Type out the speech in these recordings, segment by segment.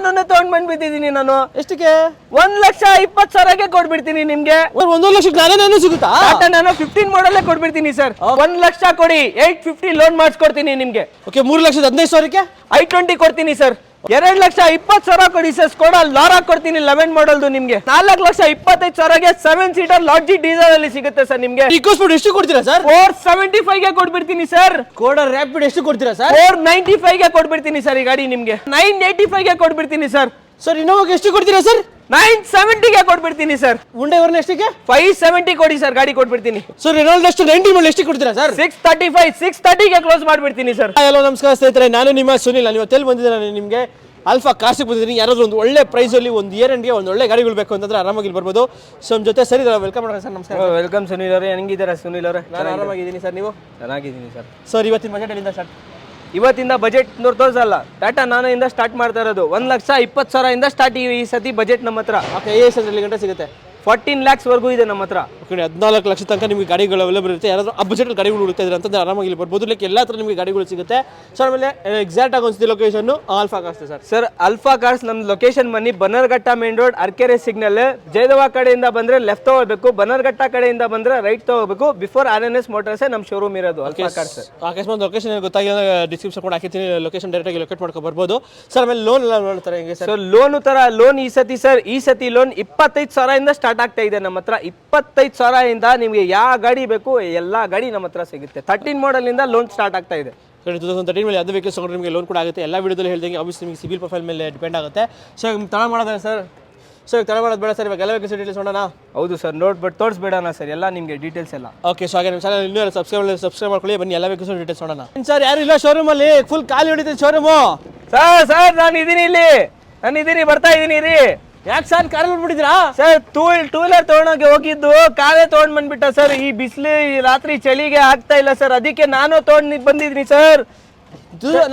ನಾನು ತಗೊಂಡ್ ಬಂದ್ಬಿಟ್ಟಿದೀನಿ ನಾನು. ಎಷ್ಟಕ್ಕೆ? 1,20,000ಗೆ ಕೊಡ್ಬಿಡ್ತೀನಿ ನಿಮ್ಗೆ. 1 ಲಕ್ಷಕ್ಕೆ ನಾನೇ ಸಿಗುತ್ತಾ? ಟಾಟಾ ನಾನು 15 ಮಾಡಲ್ಲೇ ಕೊಡ್ಬಿಡ್ತೀನಿ ಸರ್. 1 ಲಕ್ಷ ಕೊಡಿ, 850 ಲೋನ್ ಮಾಡಿಸ್ಕೊಡ್ತೀನಿ ನಿಮ್ಗೆ. ಓಕೆ, 3,15,000ಕ್ಕೆ i20 ಕೊಡ್ತೀನಿ ಸರ್. 2,20,000 ಕೊಡಿ ಸರ್. ಸ್ಕೋಡಾ ಲಾರಾ ಕೊಡ್ತೀನಿ 11 ಮಾಡಲ್ದು ನಿಮ್ಗೆ. 4,25,000ಗೆ 7 ಸೀಟರ್ ಲಾಡ್ಜಿ ಡೀಸೆಲ್ ಅಲ್ಲಿ ಸಿಗುತ್ತೆ ಸರ್ ನಿಮ್ಗೆ. ಇಕೋಸ್ಪೋರ್ಟ್ ಎಷ್ಟು ಕೊಡ್ತೀರಾ ಸರ್? 475ಗೆ ಕೊಡ್ಬಿಡ್ತೀನಿ ಸರ್. ಕೋಡಾ ರ್ಯಾಪಿಡ್ ಎಷ್ಟು ಕೊಡ್ತೀರಾ ಸರ್? 495ಗೆ ಕೊಡ್ಬಿಡ್ತೀನಿ ಸರ್ ಈ ಗಾಡಿ ನಿಮ್ಗೆ. 985ಗೆ ಕೊಡ್ಬಿಡ್ತೀನಿ ಸರ್. ಸರ್ ಇನ್ನೋವಾಗೆ ಎಷ್ಟು ಕೊಡ್ತೀರಾ ಸರ್? 970ಗೆ ಕೊಡ್ಬಿಡ್ತೀನಿ ಸರ್. ಉಂಡೆ ವರ್ನ ಎಷ್ಟಕ್ಕೆ? 570 ಕೊಡಿ ಸರ್, ಗಾಡಿ ಕೊಟ್ಬಿಡ್ತೀನಿ. ಸರ್ ರೆನಾಲ್ಡ್ ಅಷ್ಟು 90 ಮಾಡಲ್ ಎಷ್ಟು ಕೊಡ್ತೀರಾ ಸರ್? 635 630ಗೆ ಕ್ಲೋಸ್ ಮಾಡ್ಬಿಡ್ತೀನಿ ಸರ್. ಹಲೋ ನಮಸ್ಕಾರ ಸ್ನೇಹಿತರೆ, ನಾನು ನಿಮ್ಮ ಸುನಿಲ್. ನಾನು ಇವತ್ತೆಲ್ಲಿ ಬಂದಿದ್ದೀನಿ ನಿಮಗೆ ಆಲ್ಫಾ ಕಾರ್ಸಿಗೆ ಬಂದಿದ್ದೀನಿ. ಯಾರಾದರೂ ಒಂದು ಒಳ್ಳೆ ಪ್ರೈಸಲ್ಲಿ ಒಂದು ಇಯರ್ ಎಂಡ್ಗೆ ಒಂದು ಒಳ್ಳೆ ಗಾಡಿಗಳು ಬೇಕು ಅಂತಂದ್ರೆ ಆರಾಮಾಗಿ ಇಲ್ಲಿ ಬರ್ಬೋದು. ಸೊ ನಮ್ಮ ಜೊತೆ ಸರ್ ಇದ್ದಾರೆ, ವೆಲ್ಕಮ್ ಮಾಡೋಣ ಸರ್. ನಮಸ್ಕಾರ. ವೆಲ್ಕಮ್ ಸುನಿಲ್ ಅವರೇ, ಹೆಂಗಿದ್ದೀರಾ ಸುನಿಲ್ ಅವರೇ? ನಾನು ಆರಾಮಾಗಿದ್ದೀನಿ ಸರ್, ನೀವು? ಚೆನ್ನಾಗಿದ್ದೀನಿ ಸರ್. ಸರ್ ಇವತ್ತಿನ ಬಜೆಟ್ ಎಲ್ಲಿಂದ ಸ್ಟಾರ್ಟ್? ಇವತ್ತಿಂದ ಬಜೆಟ್ ತೋರಿಸಲ್ಲ, ಟಾಟಾ ನಾನೋ ಇಂದ ಸ್ಟಾರ್ಟ್ ಮಾಡ್ತಾ ಇರೋದು. 1,20,000 ಇಂದ ಸ್ಟಾರ್ಟ್ ಈ ಸತಿ ಬಜೆಟ್ ನಮ್ಮ ಹತ್ರ. ಓಕೆ, ಎಷ್ಟು ಗಂಟೆ ಸಿಗುತ್ತೆ? 14 lakhs ವರ್ಗೂ ಇದೆ ನಮ್ಮ ಹತ್ರ. ಓಕೆ, 14 ಲಕ್ಷ ತನಕ ನಿಮಗೆ ಗಾಡಿಗಳು ಅವೈಲೇಬಲ್ ಇರುತ್ತೆ. ಯಾರಾದರೂ ಆ ಬಜೆಟಲ್ಲಿ ಗಾಡಿಗಳು ಹುಡುಕ್ತಾ ಇದ್ದಾರೆ ಅಂತಂದ್ರೆ ಆರಾಮಾಗಿ ಇಲ್ಲಿ ಬರ್ಬೋದು. ಲೈಕ್ ಎಲ್ಲ ಹತ್ರ ನಿಮಗೆ ಗಾಡಿಗಳು ಸಿಗುತ್ತೆ. ಸೊ ಆಮೇಲೆ ಎಕ್ಸಾಕ್ಟ್ ಆಗಿ ಒಂದ್ಸತಿ location alpha cars sir. Sir alpha cars ನಮ್ಮ ಲೊಕೇಶನ್ ಬನ್ನಿ Bannerghatta main road, Arekere signal. Jayadeva ಕಡೆಯಿಂದ ಬಂದ್ರೆ ಲೆಫ್ಟ್ ತಗೋಬೇಕು, ಬನ್ನರ್ಘಟ್ಟ ಕಡೆಯಿಂದ ಬಂದ್ರೆ ರೈಟ್ ತಗೋಬೇಕು. ಬಿಫೋರ್ RNS ಮೋಟರ್ಸ್ ನಮ್ಮ ಶೋರೂಮ್ ಇರೋದು ಅಲ್ಫಾ ಕಾರ್ಸ್. ಅಕಸ್ಮಾತ್ ಲೊಕೇಶನ್ ಗೊತ್ತಾಗಿಲ್ಲ ಡಿಸ್ಕ್ರಿಪ್ಷನ್ ಕೂಡ ಹಾಕಿರ್ತೀನಿ, ಲೊಕೇಶನ್ ಡೈರೆಕ್ಟ್ ಆಗಿ ಲೊಕೇಟ್ ಮಾಡ್ಕೊ ಬರ್ಬೋದು. ಸರ್ ಆಮೇಲೆ ಲೋನ್ ಎಲ್ಲ ನೋಡ್ತಾರೆ ಹೆಂಗೆ ಸರ್? ಲೋನ್ ಈ ಸತಿ ಲೋನ್ 25,000 ಇಂದ ಸ್ಟಾರ್ಟ್ ಆಗ್ತಾ ಇದೆ ನಮ್ಮ ಹತ್ರ. 25,000 ಇಂದ ನಿಮಗೆ ಯಾವ ಗಾಡಿ ಬೇಕು ಎಲ್ಲಾ ಗಾಡಿ ನಮ್ಮ ಹತ್ರ ಸಿಗುತ್ತೆ. 13 ಮಾಡಲ್ ಇಂದ ಲೋನ್ ಸ್ಟಾರ್ಟ್ ಆಗ್ತಾ ಇದೆ. 2013 ಮೇಲೆ ಯಾವುದೇ ವೆಹಿಕಲ್ಸ್ ತಗೊಂಡ್ರೆ ನಿಮಗೆ ಲೋನ್ ಕೂಡ ಆಗುತ್ತೆ. ಎಲ್ಲ ವಿಡಿಯೋದಲ್ಲಿ ಹೇಳ್ದಂಗೆ ಆಬ್ವಿಯಸ್ಲಿ ನಿಮಗೆ ಸಿಬಿಲ್ ಪ್ರೊಫೈಲ್ ಮೇಲೆ ಡಿಪೆಂಡ್ ಆಗುತ್ತೆ. ಸೊ ತಳ ಮಾಡೋದ ಸರ್? ಸರ್ ತಳ ಮಾಡೋದು ಬೇಡ ಸರ್, ಇವಾಗ ಎಲ್ಲ ವೆಹಿಕಲ್ಸ್ ಡೀಟೇಲ್ಸ್ ನೋಡೋಣ. ಹೌದು ಸರ್, ನೋಡ್ಬಿಟ್ಟು ತೋರಿಸ್ಬೇಡಣ ಸರ್ ಎಲ್ಲ ನಿಮಗೆ ಡೀಟೇಲ್ಸ್ ಎಲ್ಲ. ಓಕೆ, ಸೊ ಹಾಗೆ ನಿಮ್ಮ ಚಾನಲ್ ಇನ್ನೂ ಸಬ್ಸ್ಕ್ರೈಬ್ ಮಾಡ್ಕೊಳ್ಳಿ. ಬನ್ನಿ ಎಲ್ಲ ವೆಹಿಕಲ್ಸ್ ಡೀಟೇಲ್ಸ್ ನೋಡೋಣ. ಸರ್ ಯಾರು ಇಲ್ಲ ಶೋರೂಮಲ್ಲಿ? ಫುಲ್ ಖಾಲಿ ಹೊಡಿತೀನಿ ಶೋರೂಮು. ಸರ್ ನಾನು ಇದೀನಿ ಇಲ್ಲಿ, ಬರ್ತಾ ಇದೀನಿ ರೀ. ಯಾಕೆ ಸರ್ ಕಾರಲ್ಲಿ ಬಿಟ್ಬಿಟ್ಟಿದ್ರಾ? ಸರ್ ಟೂ ವೀಲರ್ ತಗೊಂಡೋಗಿ ಹೋಗಿದ್ದು ಕಾರೇ ತಗೊಂಡ್ ಬಂದ್ಬಿಟ್ಟ ಸರ್. ಈ ಬಿಸಿಲು ರಾತ್ರಿ ಚಳಿಗೆ ಆಗ್ತಾ ಇಲ್ಲ ಸರ್, ಅದಕ್ಕೆ ನಾನು ತಗೊಂಡ್ ಬಂದಿದ್ದೀನಿ ಸರ್.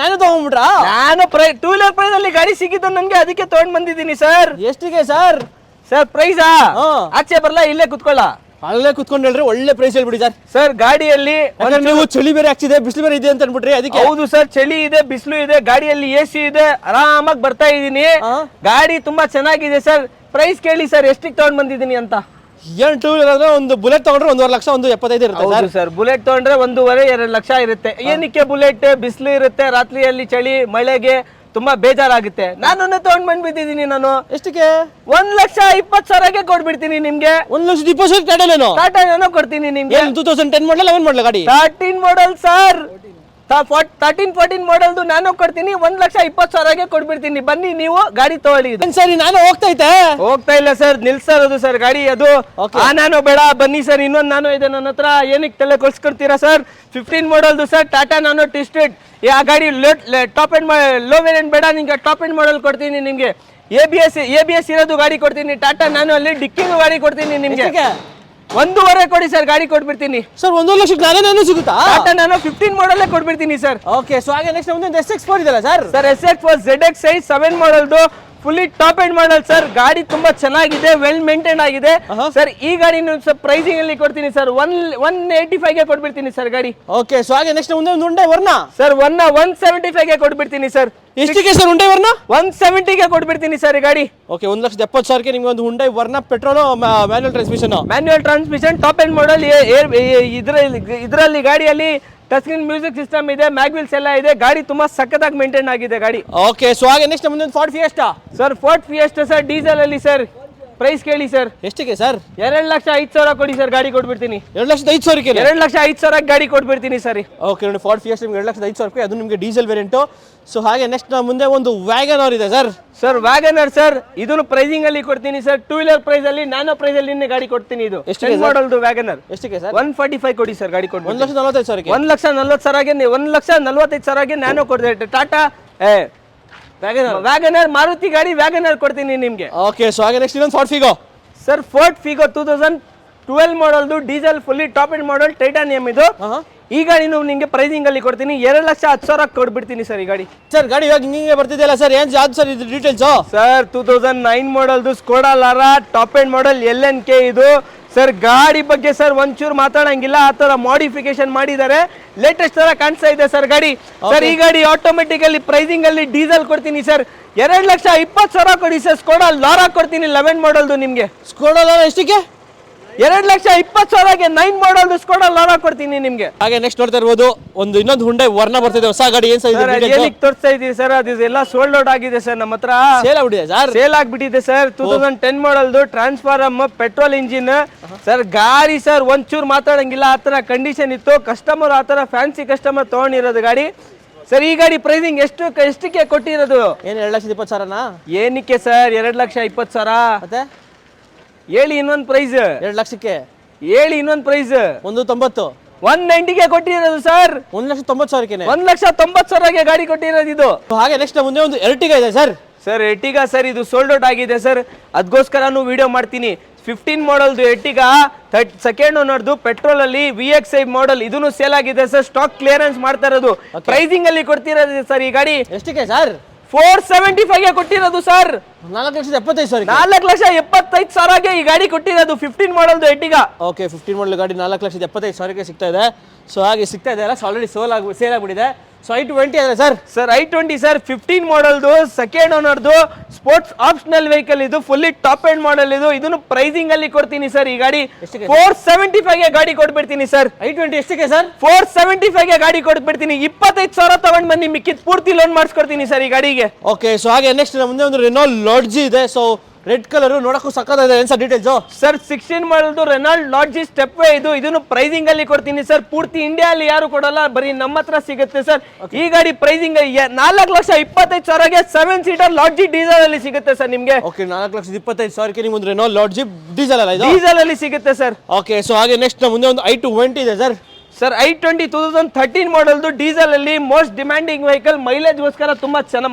ನಾನು ತಗೊಂಡ್ಬಿಟ್ರಾ? ನಾನು ಟೂ ವೀಲರ್ ಪ್ರೈಸ್ ಅಲ್ಲಿ ಗಾಡಿ ಸಿಕ್ಕಿದ್ದು ನನ್ಗೆ, ಅದಕ್ಕೆ ತಗೊಂಡ್ ಬಂದಿದ್ದೀನಿ ಸರ್. ಎಷ್ಟಿಗೆ ಸರ್? ಸರ್ ಪ್ರೈಸಾ ಆಚೆ ಬರಲ್ಲ, ಇಲ್ಲೇ ಕುತ್ಕೊಳ್ಳ. ಅಲ್ಲೇ ಕುತ್ಕೊಂಡು ಹೇಳ್ರಿ, ಒಳ್ಳೆ ಪ್ರೈಸ್ ಹೇಳ್ಬಿಡಿ ಸರ್. ಸರ್ ಗಾಡಿಯಲ್ಲಿ ನೀವು ಚಳಿ ಬೇರೆ ಆಗ್ತಿದೆ, ಬಿಸಿಲು ಬೇರೆ ಇದೆ ಅಂತ ಅನ್ಬಿಟ್ರಿ ಅದಕ್ಕೆ. ಹೌದು ಸರ್, ಚಳಿ ಇದೆ, ಬಿಸಿಲು ಇದೆ, ಗಾಡಿಯಲ್ಲಿ AC ಇದೆ, ಆರಾಮಾಗಿ ಬರ್ತಾ ಇದೀನಿ. ಗಾಡಿ ತುಂಬಾ ಚೆನ್ನಾಗಿದೆ ಸರ್. ಪ್ರೈಸ್ ಕೇಳಿ ಸರ್, ಎಷ್ಟಿಗೆ ತಗೊಂಡ್ ಬಂದಿದ್ದೀನಿ ಅಂತ. ಏನ್ ಟೂ ವೀಲರ್ ಅಂದ್ರೆ ಒಂದು ಬುಲೆಟ್ ತಗೊಂಡ್ರೆ 1.5 ಲಕ್ಷ 1.75 ಇರುತ್ತೆ ಸರ್. ಬುಲೆಟ್ ತಗೊಂಡ್ರೆ 1.5-2 ಲಕ್ಷ ಇರುತ್ತೆ. ಏನಕ್ಕೆ ಬುಲೆಟ್? ಬಿಸಿಲು ಇರುತ್ತೆ, ರಾತ್ರಿಯಲ್ಲಿ ಚಳಿ ಮಳೆಗೆ ತುಂಬಾ ಬೇಜಾರಾಗುತ್ತೆ. ನಾನು ತಗೊಂಡ್ ಬಂದ್ಬಿಟ್ಟಿದೀನಿ ನಾನು. ಎಷ್ಟಕ್ಕೆ? 1,20,000ಗೆ ಕೊಡ್ಬಿಡ್ತೀನಿ ನಿಮ್ಗೆ. 1,20,000 ಟಾಟಾ ನಾನೋ ಕೊಡ್ತೀನಿ ನಿಮ್ಗೆ. 2010 ಮಾಡಲ್ 11 ಮಾಡಲ್ ಗಾಡಿ? 13 ಮಾಡಲ್ ಸರ್. 13-14 ಮಾಡಲ್ದು ನಾನು ಕೊಡ್ತೀನಿ. 1,20,000ಗೆ ಕೊಡ್ಬಿಡ್ತೀನಿ. ಬನ್ನಿ ನೀವು ಗಾಡಿ ತಗೊಳ್ಳಿ. ಸರಿ, ನಾನು ಹೋಗ್ತಾ ಇಲ್ಲ ಸರ್, ನಿಲ್ಸರೋದು ಸರ್ ಗಾಡಿ ಅದು. ನಾನು ಬೇಡ, ಬನ್ನಿ ಸರ್, ಇನ್ನೊಂದು ನಾನು ಇದೆ ನನ್ನ ಹತ್ರ. ಏನಕ್ಕೆ ತಲೆ ಕೊಡ್ಸ್ಕೊಡ್ತೀರಾ ಸರ್? 15 ಮಾಡಲ್ದು ಸರ್, ಟಾಟಾ ನಾನೋ ಟ್ವಿಸ್ಟೆಡ್. ಆ ಗಾಡಿ ಟಾಪ್ ಎಂಡ್ ಲೋ ವೇರಿಯಂಟ್ ಬೇಡ, ನಿಮ್ಗೆ ಟಾಪ್ ಎಂಡ್ ಮಾಡಲ್ ಕೊಡ್ತೀನಿ ನಿಮ್ಗೆ. ABS ಇರೋದು ಗಾಡಿ ಕೊಡ್ತೀನಿ. ಟಾಟಾ ನಾನು ಅಲ್ಲಿ ಡಿಕ್ಕಿಂಗ್ ಗಾಡಿ ಕೊಡ್ತೀನಿ ನಿಮ್ಗೆ. 1.5 ಕೊಡಿ ಸರ್, ಗಾಡಿ ಕೊಟ್ಬಿಡ್ತೀನಿ ಸರ್. 1 ಲಕ್ಷಕ್ಕೆ ನಾನೇ ಸಿಗುತ್ತಾ? ಟಾಟಾ ನಾನು 15 ಮಾಡಲ್ಲೇ ಕೊಟ್ಬಿಡ್ತೀನಿ ಸರ್. ಓಕೆ, ಸೊ ಹಾಗೆ ನೆಕ್ಸ್ಟ್ ಒಂದು SX4 ಇದೆಯಲ್ಲ ಸರ್? ಸರ್ SX4 ZX 7 ಮಾಡಲ್ದು fully top end model sir. ಗಾಡಿ ತುಂಬಾ ಚೆನ್ನಾಗಿದೆ, ವೆಲ್ ಮೇಂಟೈನ್ ಆಗಿದೆ ಸರ್. ಈ ಗಾಡಿ ಪ್ರೈಸಿಂಗ್ ಅಲ್ಲಿ ಕೊಡ್ತೀನಿ ಸರ್. 185ಗೆ ಕೊಟ್ಬಿಡ್ತೀನಿ ಸರ್ ಗಾಡಿ. ಓಕೆ, ಸೊ ಹಾಗೆ ನೆಕ್ಸ್ಟ್ ಮುಂದೆ ಒಂದು ಉಂಡೆ ವರ್ಣ ಸರ್. 175ಗೆ ಕೊಟ್ಬಿಡ್ತೀನಿ ಸರ್. ಎಷ್ಟಿಗೆ ಸರ್ ಉಂಡೆ ವರ್ಣ? 170ಗೆ ಕೊಟ್ಬಿಡ್ತೀನಿ ಸರ್ ಈ ಗಾಡಿ. ಓಕೆ, 1,70,000ಗೆ ನಿಮ್ಗೆ ಒಂದು ಹುಂಡೈ ವರ್ಣ petrol manual transmission top end ಮಾಡಲ್. ಇದರಲ್ಲಿ ಗಾಡಿಯಲ್ಲಿ ಟಚ್ ಸ್ಕ್ರೀನ್ ಮ್ಯೂಸಿಕ್ ಸಿಸ್ಟಮ್ ಇದೆ, ಮ್ಯಾಗ್ವಿಲ್ಸ್ ಎಲ್ಲ ಇದೆ. ಗಾಡಿ ತುಂಬಾ ಸಖತ್ತಾಗಿ ಮೇಂಟೈನ್ ಆಗಿದೆ ಗಾಡಿ. ಓಕೆ, ಸೊ ಹಾಗೆ ನೆಕ್ಸ್ಟ್ ಮುಂದೆ Ford fiesta sir. Ford fiesta sir, diesel ಅಲ್ಲಿ ಸರ್. ಪ್ರೈಸ್ ಕೇಳಿ ಸರ್. ಎಷ್ಟಿಗೆ ಸರ್? 2,05,000 ಕೊಡಿ ಸರ್, ಗಾಡಿ ಕೊಟ್ಬಿಡ್ತೀನಿ. 2,05,000ಕ್ಕೆ? 2,05,000 ಗಾಡಿ ಕೊಟ್ಬಿಡ್ತೀನಿ ಸರ್. ಓಕೆ ನೋಡಿ, ಫೋರ್ಡ್ ಫಿಯೆಸ್ಟಾ ನಿಮ್ಗೆ 2,05,000 ಅದು ನಿಮಗೆ ಡೀಸೆಲ್ ವೇರಿಯಂಟು. ಸೊ ಹಾಗೆ ನೆಕ್ಸ್ಟ್ ಮುಂದೆ ಒಂದು ವ್ಯಾಗನರ್ ಇದೆ ಸರ್. ಸರ್ ವ್ಯಾಗನರ್ ಸರ್, ಇದನ್ನು ಪ್ರೈಸಿಂಗ್ ಅಲ್ಲಿ ಕೊಡ್ತೀನಿ ಸರ್. ಟೂ ವೀಲರ್ ಪ್ರೈಸ್ ಅಲ್ಲಿ, ನ್ಯಾನೋ ಪ್ರೈಸ್ ಅಲ್ಲಿ ಗಾಡಿ ಕೊಡ್ತೀನಿ. ಇದು ಎಷ್ಟು ಮಾಡಲ್ದು ವ್ಯಾಗನರ್. ಎಷ್ಟಿಗೆ ಸರ್? 145 ಕೊಡಿ ಸರ್, ಗಾಡಿ ಕೊಡ್ತೀನಿ. 1,45,000ಕ್ಕೆ? 1,40,000ಗೆ ನ್ಯಾನೋ ಕೊಡ್ತೀನಿ. ಟಾಟಾ ವ್ಯಾಗನರ್ ಮಾರುತಿ ಗಾಡಿ ವ್ಯಾಗನರ್ ಕೊಡ್ತೀನಿ ನಿಮ್ಗೆ. ಓಕೆ, ಸೊ ಹಾಗೆ ನೆಕ್ಸ್ಟ್ ಇನ್ನೊಂದು Ford Figo sir. Ford Figo 2012 ಮಾಡಲ್ದು diesel fully top end model titanium. ಇದು ಈ ಗಾಡಿನೂ ನಿಮಗೆ ಪ್ರೈಸಿಂಗ್ ಅಲ್ಲಿ ಕೊಡ್ತೀನಿ 2,10,000 ಕೊಡ್ಬಿಡ್ತೀನಿ ಸರ್ ಈ ಗಾಡಿ. ಸರ್ ಗಾಡಿ ಇವಾಗ ಹಿಂಗೆ ಬರ್ತಿದೆಯಲ್ಲ ಸರ್, ಏನ್ ಯಾವ್ದು ಸರ್ ಇದು ಡೀಟೇಲ್ಸು? ಸರ್ 2009 ಮಾಡಲ್ದು Skoda Laura top end model LNK ಇದು ಸರ್. ಗಾಡಿ ಬಗ್ಗೆ ಸರ್ ಒಂಚೂರು ಮಾತಾಡಂಗಿಲ್ಲ, ಆ ತರ ಮಾಡಿಫಿಕೇಶನ್ ಮಾಡಿದ್ದಾರೆ, ಲೇಟೆಸ್ಟ್ ತರ ಕಾಣಿಸ್ತಾ ಇದೆ ಸರ್ ಗಾಡಿ. ಸರ್ ಈ ಗಾಡಿ ಆಟೋಮೆಟಿಕಲಿ ಪ್ರೈಸಿಂಗ್ ಅಲ್ಲಿ ಡೀಸೆಲ್ ಕೊಡ್ತೀನಿ ಸರ್ 2,20,000 ಕೊಡಿ ಸರ್. ಸ್ಕೋಡಾ ಲಾರಾ ಕೊಡ್ತೀನಿ 11 ಮಾಡಲ್ದು ನಿಮ್ಗೆ. ಸ್ಕೋಡಾ ಲಾರಾ ಎಷ್ಟಕ್ಕೆ? 2,20,000ಗೆ 9 ಮಾಡಲ್ದು ಸ್ಕೋಡಾ ಲಾರಾ ಕೊಡ್ತೀನಿ ನಿಮ್ಗೆ. ಹಾಗೆ ನೆಕ್ಸ್ಟ್ ನೋಡ್ತಾ ಇರ್ಬೋದು ಒಂದು ಇನ್ನೊಂದು ಹುಂಡೈ ವರ್ಣ ಬರ್ತಿದೆ, ಹೊಸ ಗಾಡಿ. ಏನ್ ಸರ್ ಏನಕ್ಕೆ ತೋರಿಸ್ತಾ ಇದೀವಿ ಸರ್, ಅದೆಲ್ಲ ಸೋಲ್ಡ್ ಔಟ್ ಆಗಿದೆ ಸರ್, ನಮ್ಮ ಹತ್ರ ಸೇಲ್ ಆಗ್ಬಿಟ್ಟಿದೆ ಸರ್. ಸೇಲ್ ಆಗ್ಬಿಟ್ಟಿದೆ ಸರ್. 2010 ಮಾಡಲ್ದು ಟ್ರಾನ್ಸ್ಫಾರಮ್ ಪೆಟ್ರೋಲ್ ಇಂಜಿನ್ ಸರ್. ಗಾಡಿ ಸರ್ ಒಂಚೂರು ಮಾತಾಡಂಗಿಲ್ಲ, ಆ ತರ ಕಂಡೀಷನ್ ಇತ್ತು. ಕಸ್ಟಮರ್ ಆ ತರ ಫ್ಯಾನ್ಸಿ ಕಸ್ಟಮರ್ ತಗೊಂಡಿರೋದು ಗಾಡಿ ಸರ್. ಈ ಗಾಡಿ ಪ್ರೈಸಿಂಗ್ ಎಷ್ಟಕ್ಕೆ ಕೊಟ್ಟಿರೋದು? ಏನು 2,20,000ನಾ? ಏನಕ್ಕೆ ಸರ್ 2,20,000? ಮತ್ತೆ ಹೇಳಿ ಇನ್ನೊಂದು ಪ್ರೈಸ್. 2 ಲಕ್ಷಕ್ಕೆ ಹೇಳಿ ಇನ್ನೊಂದು ಪ್ರೈಸ್. 190 190ಗೆ ಕೊಟ್ಟಿರೋದು ಸರ್. 1,90,000ಕ್ಕೆ 1,90,000ಗೆ ಗಾಡಿ ಕೊಟ್ಟಿರೋದು ಇದು. ಹಾಗೆ ನೆಕ್ಸ್ಟ್ ಮುಂದೆ ಒಂದು ಎರ್ಟಿಗಾ ಇದೆ ಸರ್. ಸರ್ ಎರ್ಟಿಗಾ ಸರ್ ಇದು ಸೋಲ್ಡ್ ಔಟ್ ಆಗಿದೆ ಸರ್, ಅದಕ್ಕೋಸ್ಕರನೂ ವಿಡಿಯೋ ಮಾಡ್ತೀನಿ. 15 ಮಾಡಲ್ದು ಎರ್ಟಿಗಾ ಸೆಕೆಂಡ್ ಓನರ್ದು ಪೆಟ್ರೋಲ್ ಅಲ್ಲಿ VXI ಮಾಡಲ್ ಇದನ್ನು ಸೇಲ್ ಆಗಿದೆ ಸರ್. ಸ್ಟಾಕ್ ಕ್ಲಿಯರೆನ್ಸ್ ಮಾಡ್ತಾ ಇರೋದು, ಪ್ರೈಸಿಂಗ್ ಅಲ್ಲಿ ಕೊಡ್ತಿರೋದು ಸರ್. ಈ ಗಾಡಿ ಎಷ್ಟಕ್ಕೆ ಸರ್? 475ಗೆ ಕೊಟ್ಟಿರೋದು ಸರ್. 4,75,000. 4,75,000ಗೆ ಈ ಗಾಡಿ ಕೊಟ್ಟಿರೋದು 15 ಮಾಡಲ್ದು ಎರ್ಟಿಗಾ. ಓಕೆ 15 ಮಾಡಲ್ ಗಾಡಿ 4,75,000ಕ್ಕೆ ಸಿಗ್ತಾ ಇದೆ. ಸೊ ಹಾಗೆ ಸಿಗ್ತಾ ಇದೆ ಅಲ್ಲ, ಆಲ್ರೆಡಿ ಸೇಲ್ ಆಗ್ಬಿಟ್ಟಿದೆ. ಸೊ i20 ಇದೆ ಸರ್. ಸರ್ i20 ಸರ್ 15 ಮಾಡಲ್ದು ಸೆಕೆಂಡ್ ಓನರ್ದು ಸ್ಪೋರ್ಟ್ಸ್ ಆಪ್ಷನಲ್ ವೆಹಿಕಲ್ ಇದು, ಫುಲ್ಲಿ ಟಾಪ್ ಎಂಡ್ ಮಾಡಲ್ ಇದು. ಇದನ್ನು ಪ್ರೈಸಿಂಗ್ ಅಲ್ಲಿ ಕೊಡ್ತೀನಿ ಸರ್. ಈ ಗಾಡಿ 475ಗೆ ಗಾಡಿ ಕೊಟ್ಬಿಡ್ತೀನಿ ಸರ್. i20 ಎಷ್ಟಕ್ಕೆ ಸರ್? 475ಗೆ ಗಾಡಿ ಕೊಟ್ಬಿಡ್ತೀನಿ. 25,000 ತಗೊಂಡ್ ಬನ್ನಿ, ಮಿಕ್ಕಿದ್ ಪೂರ್ತಿ ಲೋನ್ ಮಾಡಿಸ್ಕೊಡ್ತೀನಿ ಸರ್ ಈ ಗಾಡಿಗೆ. ಓಕೆ ಸೊ ಹಾಗೆ ನೆಕ್ಸ್ಟ್ ಮುಂದೆ ಒಂದು ರೆನಾಲ್ಟ್ ಲಾಡ್ಜಿ ಇದೆ. ಸೊ ರೆಡ್ ಕಲರ್ ನೋಡಕ್ಕೂ ಸಕ್ಕತ್ತಾಗಿದೆ. ಏನ್ ಸರ್ ಡೀಟೇಲ್ಸ್? ಸರ್ 16 ಮಾಡಲ್ದು ರೆನಾಲ್ಟ್ ಲಾಡ್ಜಿ ಸ್ಟೆಪ್ ವೇ ಇದು. ಇದನ್ನು ಪ್ರೈಸಿಂಗ್ ಅಲ್ಲಿ ಕೊಡ್ತೀನಿ ಸರ್. ಪೂರ್ತಿ ಇಂಡಿಯಾ ಅಲ್ಲಿ ಯಾರು ಕೊಡಲ್ಲ, ಬರೀ ನಮ್ಮ ಹತ್ರ ಸಿಗುತ್ತೆ ಸರ್. ಈ ಗಾಡಿ ಪ್ರೈಸಿಂಗ್ 4,25,000ಗೆ 7 ಸೀಟರ್ ಲಾಡ್ಜಿ ಡೀಸೆಲ್ ಅಲ್ಲಿ ಸಿಗುತ್ತೆ ಸರ್ ನಿಮ್ಗೆ. ಓಕೆ 4,25,000ಕ್ಕೆ ನಿಮ್ಗೆ ಒಂದು ರೆನಾಲ್ಟ್ ಲಾಡ್ಜಿ ಡೀಸೆಲ್ ಅಲ್ಲ ಇದು? ಡೀಸೆಲ್ ಅಲ್ಲಿ ಸಿಗುತ್ತೆ ಸರ್. ಓಕೆ ಸೊ ಹಾಗೆ ನೆಕ್ಸ್ಟ್ ಮುಂದೆ ಒಂದು i20 ಇದೆ ಸರ್. ಸರ್ i20 2013 ಮಾಡಲ್ದು ಡೀಸೆಲ್ ಅಲ್ಲಿ ಮೋಸ್ಟ್ ಡಿಮ್ಯಾಂಡಿಂಗ್ ವೆಹಿಕಲ್. ಮೈಲೇಜ್ ಗೋಸ್ಕರ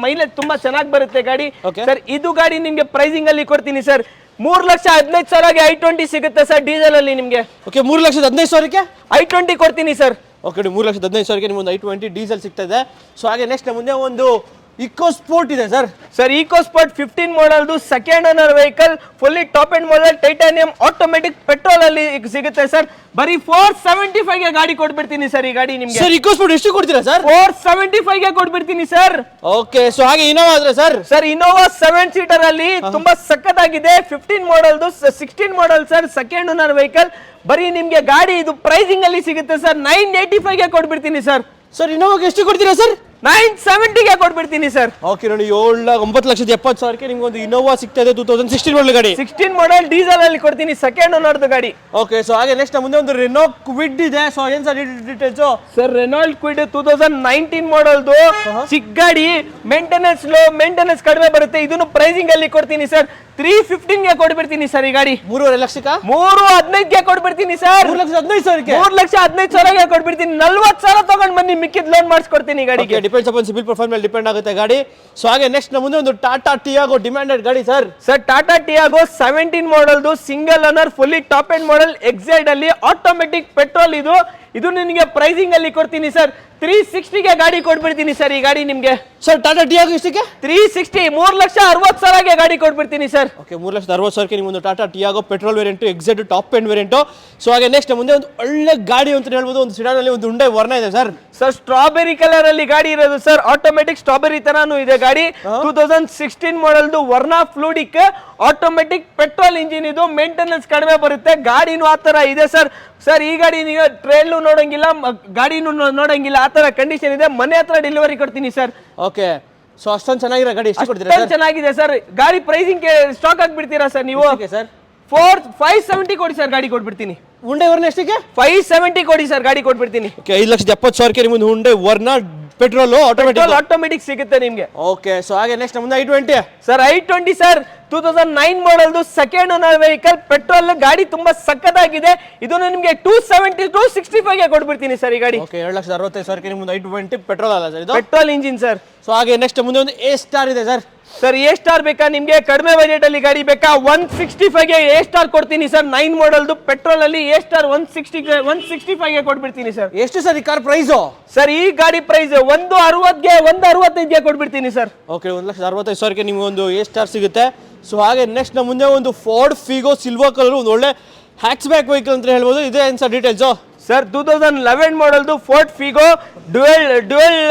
ಮೈಲೇಜ್ ತುಂಬಾ ಚೆನ್ನಾಗಿ ಬರುತ್ತೆ ಗಾಡಿ ಸರ್. ಇದು ಗಾಡಿ ನಿಮ್ಗೆ ಪ್ರೈಸಿಂಗ್ ಅಲ್ಲಿ ಕೊಡ್ತೀನಿ ಸರ್. 3,15,000ಗೆ i20 ಸಿಗುತ್ತೆ ಸರ್ ಡೀಸೆಲ್ ಅಲ್ಲಿ ನಿಮ್ಗೆ. ಓಕೆ 3,15,000ಕ್ಕೆ i20 ಕೊಡ್ತೀನಿ ಸರ್. ಓಕೆ 3,15,000ಕ್ಕೆ ನಿಮ್ಗೆ ಒಂದು i20 ಡೀಸೆಲ್ ಸಿಗ್ತಾ ಇದೆ. ಸೊ ಹಾಗೆ ನೆಕ್ಸ್ಟ್ ಮುಂದೆ ಒಂದು ಇಕೋ ಸ್ಪೋರ್ಟ್ ಇದೆ ಸರ್. ಸರ್ ಇಕೋ ಸ್ಪೋರ್ಟ್ 15 ಮಾಡಲ್ದು second owner vehicle, fully top end model, titanium automatic petrol ಅಲ್ಲಿ ಸಿಗುತ್ತೆ ಸರ್. ಬರೀ 475ಗೆ ಗಾಡಿ ಕೊಟ್ಬಿಡ್ತೀನಿ ಸರ್ ಈ ಗಾಡಿ ನಿಮ್ಗೆ. ಸರ್ ಇಕೋ ಸ್ಪೋರ್ಟ್ ಎಷ್ಟು ಕೊಡ್ತೀರಾ ಸರ್? 475ಗೆ ಕೊಟ್ಬಿಡ್ತೀನಿ ಸರ್. ಓಕೆ ಸೊ ಹಾಗೆ ಇನೋವಾ ಆದ್ರೆ ಸರ್? ಸರ್ ಇನೋವಾ 7 ಸೀಟರ್ ಅಲ್ಲಿ ತುಂಬಾ ಸಕ್ಕತ್ತಾಗಿದೆ. 15 ಮಾಡಲ್ದು 16 model sir, second owner vehicle. ಬರೀ ನಿಮ್ಗೆ ಗಾಡಿ ಇದು ಪ್ರೈಸಿಂಗ್ ಅಲ್ಲಿ ಸಿಗುತ್ತೆ ಸರ್. 985ಗೆ ಕೊಟ್ಬಿಡ್ತೀನಿ ಸರ್. ಸರ್ ಇನೋವಾಗೆ ಎಷ್ಟು ಕೊಡ್ತೀರಾ ಸರ್? 970ಗೆ ಕೊಟ್ಬಿಡ್ತೀನಿ ಸರ್. ಓಕೆ ನೋಡಿ 9,70,000ಕ್ಕೆ ನಿಮ್ಗೆ ಒಂದು ಇನೋವಾ ಸಿಗ್ತಾ ಇದೆ. 2016 ಮಾಡಲ್ ಗಾಡಿ, 16 ಮಾಡಲ್ ಡೀಸೆಲ್ ಅಲ್ಲಿ ಕೊಡ್ತೀನಿ, ಸೆಕೆಂಡ್ ಓನರ್ದು ಗಾಡಿ. ಓಕೆ ಸೊ ಹಾಗೆ ನೆಕ್ಸ್ಟ್ ಮುಂದೆ ಒಂದು ರೆನೋ ಕ್ವಿಡ್ ಇದೆ. ಸೊ ಏನ್ sir details? Sir Renault Kwid 2019 ಮಾಡಲ್ದು ಚಿಕ್ಕ ಗಾಡಿ, ಮೇಂಟೆನೆನ್ಸ್ ಲೋ, ಮೇಂಟೆನೆನ್ಸ್ ಕಡಿಮೆ ಬರುತ್ತೆ. ಇದನ್ನು ಪ್ರೈಸಿಂಗ್ ಅಲ್ಲಿ ಕೊಡ್ತೀನಿ ಸರ್. 315ಗೆ ಕೊಟ್ಬಿಡ್ತೀನಿ ಸರ್ ಈ ಗಾಡಿ. 3.5 ಲಕ್ಷಕ್ಕ 315ಗೆ ಕೊಟ್ಬಿಡ್ತೀನಿ ಸರ್. 3,15,000ಕ್ಕೆ 3,15,000ಗೆ ಕೊಟ್ಬಿಡ್ತೀನಿ. 40,000 ತಗೊಂಡ್ ಬನ್ನಿ, ಮಿಕ್ಕಿದ್ ಲೋನ್ ಮಾಡಿಸ್ಕೊಡ್ತೀನಿ ಗಾಡಿಗೆ. ಡಿಪೆಂಡ್ಸ್ ಅಪಾನ್ ಸಿಬಿಲ್ ಪ್ರೊಫೈಲ್ ಮೇಲೆ ಡಿಪೆಂಡ್ ಆಗುತ್ತೆ ಗಾಡಿ. ಸೊ ಹಾಗೆ ನೆಕ್ಸ್ಟ್ ಮುಂದೆ ಒಂದು ಟಾಟಾ ಟಿಯಾಗೋ ಡಿಮ್ಯಾಂಡೆಡ್ ಗಾಡಿ ಸರ್. ಸರ್ ಟಾಟಾ ಟಿಯಾಗೋ 17 ಮಾಡಲ್ದು single owner, fully top end model, ಎಕ್ಸೈಡ್ ಅಲ್ಲಿ ಆಟೋಮೆಟಿಕ್ ಪೆಟ್ರೋಲ್ ಇದು. ಇದು ನಿಮಗೆ ಪ್ರೈಸಿಂಗ್ ಅಲ್ಲಿ ಕೊಡ್ತೀನಿ ಸರ್. 360ಗೆ ಗಾಡಿ ಕೊಟ್ಬಿಡ್ತೀನಿ ಸರ್ ಈ ಗಾಡಿ ನಿಮ್ಗೆ. ಸರ್ ಟಾಟಾ ಟಿಯಾಗೋ ಎಷ್ಟಕ್ಕೆ? 360 3,60,000ಗೆ ಗಾಡಿ ಕೊಟ್ಬಿಡ್ತೀನಿ ಸರ್. ಓಕೆ 3,60,000ಕ್ಕೆ ನಿಮ್ಗೆ ಒಂದು Tata Tiago petrol variant, ಎಕ್ಸೆಡ್ top end variant. So ಹಾಗೆ ನೆಕ್ಸ್ಟ್ ಮುಂದೆ ಒಂದು ಒಳ್ಳೆ ಗಾಡಿ ಅಂತ ಹೇಳ್ಬೋದು. ಒಂದು ಸಿಡಾನ್ ಅಲ್ಲಿ ಒಂದು ಹುಂಡೈ ವರ್ಣ ಇದೆ ಸರ್. ಸರ್ ಸ್ಟ್ರಾಬೆರಿ ಕಲರ್ ಅಲ್ಲಿ ಗಾಡಿ ಇರೋದು ಸರ್. ಆಟೋಮೆಟಿಕ್ ಸ್ಟ್ರಾಬೆರಿ ತರಾನು ಇದೆ ಗಾಡಿ. 2016 ಮಾಡಲ್ದು ವರ್ಣ ಫ್ಲೂಡಿಕ್ ಆಟೋಮೆಟಿಕ್ ಪೆಟ್ರೋಲ್ ಇಂಜಿನ್ ಇದು. ಮೇಂಟೆನೆನ್ಸ್ ಕಡಿಮೆ ಬರುತ್ತೆ, ಗಾಡಿನೂ ಆ ತರ ಇದೆ ಸರ್. ಸರ್ ಈ ಗಾಡಿ ನೀವು ಟ್ರೇಲ್ ನೋಡಂಗಿಲ್ಲ, ಗಾಡಿನೂ ನೋಡಂಗಿಲ್ಲ, ಆ ತರ ಕಂಡೀಷನ್ ಇದೆ. ಮನೆ ಹತ್ರ ಡೆಲಿವರಿ ಕೊಡ್ತೀನಿ ಸರ್. ಓಕೆ ಸೊ ಅಷ್ಟೊಂದು ಚೆನ್ನಾಗಿರೋ ಗಾಡಿ ಎಷ್ಟು ಕೊಡ್ತೀರಾ ಸರ್? ಚೆನ್ನಾಗಿದೆ ಸರ್. ಗಾಡಿ ಪ್ರೈಸಿಂಗ್ ಸ್ಟಾಕ್ ಆಗಿಬಿಡ್ತೀರಾ ಸರ್ ನೀವು? ಸರ್ 570 ಕೊಡಿ ಸರ್, ಗಾಡಿ ಕೊಟ್ಬಿಡ್ತೀನಿ. ಹುಂಡೈ ವರ್ಣ ಎಷ್ಟಕ್ಕೆ? 570 ಕೊಡಿ ಸರ್, ಗಾಡಿ ಕೊಟ್ಬಿಡ್ತೀನಿ. ಓಕೆ 5,70,000ಕ್ಕೆ ನಿಮ್ಗೆ ಹುಂಡೈ ವರ್ಣ ಪೆಟ್ರೋಲ್ ಆಟೋಮೆಟಿಕ್ ಸಿಗುತ್ತೆ ನಿಮ್ಗೆ. ಓಕೆ ಸೊ ಹಾಗೆ ನೆಕ್ಸ್ಟ್ ಮುಂದೆ i20 ಸರ್. i20 ಸರ್ 2009 ಮಾಡಲ್ದು ಸೆಕೆಂಡ್ ಓನರ್ ವೆಹಿಕಲ್, ಪೆಟ್ರೋಲ್ ಗಾಡಿ, ತುಂಬಾ ಸಕ್ಕತ್ತಾಗಿದೆ. ಇದನ್ನು ನಿಮಗೆ 265ಗೆ ಕೊಟ್ಬಿಡ್ತೀನಿ ಸರ್ ಈ ಗಾಡಿ. ಓಕೆ 2,65,000ಕ್ಕೆ ನಿಮ್ಗೆ i20 ಪೆಟ್ರೋಲ್ ಅಲ್ಲ ಸರ್ ಇದು? Petrol engine sir. ಸೊ ಹಾಗೆ ನೆಕ್ಸ್ಟ್ ಮುಂದೆ ಒಂದು ಎ ಸ್ಟಾರ್ ಇದೆ ಸರ್. ಸರ್ ಎ ಸ್ಟಾರ್ ಬೇಕಾ ನಿಮ್ಗೆ? ಕಡಿಮೆ ಬಜೆಟ್ ಅಲ್ಲಿ ಗಾಡಿ ಬೇಕಾ? 165 ಗೆ ಎ ಸ್ಟಾರ್ ಕೊಡ್ತೀನಿ ಸರ್. 9 ಮಾಡಲ್ದು ಪೆಟ್ರೋಲ್ ಅಲ್ಲಿ ಎ ಸ್ಟಾರ್ 165 ಗೆ ಕೊಟ್ಬಿಡ್ತೀನಿ ಸರ್. ಎಷ್ಟು ಸರ್ ಈ ಕಾರ್ ಪ್ರೈಸು? ಸರ್ ಈ ಗಾಡಿ ಪ್ರೈಸ್ 160ಗೆ 165ಗೆ ಕೊಟ್ಬಿಡ್ತೀನಿ ಸರ್. ಓಕೆ, 1,65,000ಕ್ಕೆ ನಿಮ್ಗೆ ಒಂದು ಎ ಸ್ಟಾರ್ ಸಿಗುತ್ತೆ. ಸೊ ಹಾಗೆ ನೆಕ್ಸ್ಟ್ ನಮ್ಮ ಮುಂದೆ ಒಂದು ಫೋರ್ಡ್ ಫಿಗೋ ಸಿಲ್ವರ್ ಕಲರ್, ಒಂದು ಒಳ್ಳೆ ಹ್ಯಾಚ್ ಬ್ಯಾಕ್ ವೆಹಿಕಲ್ ಅಂತ ಹೇಳ್ಬೋದು. ಇದೆ ಏನು ಸರ್ ಡೀಟೇಲ್ಸು? ಸರ್ 2011 ಮಾಡಲ್ದು Ford Figo dual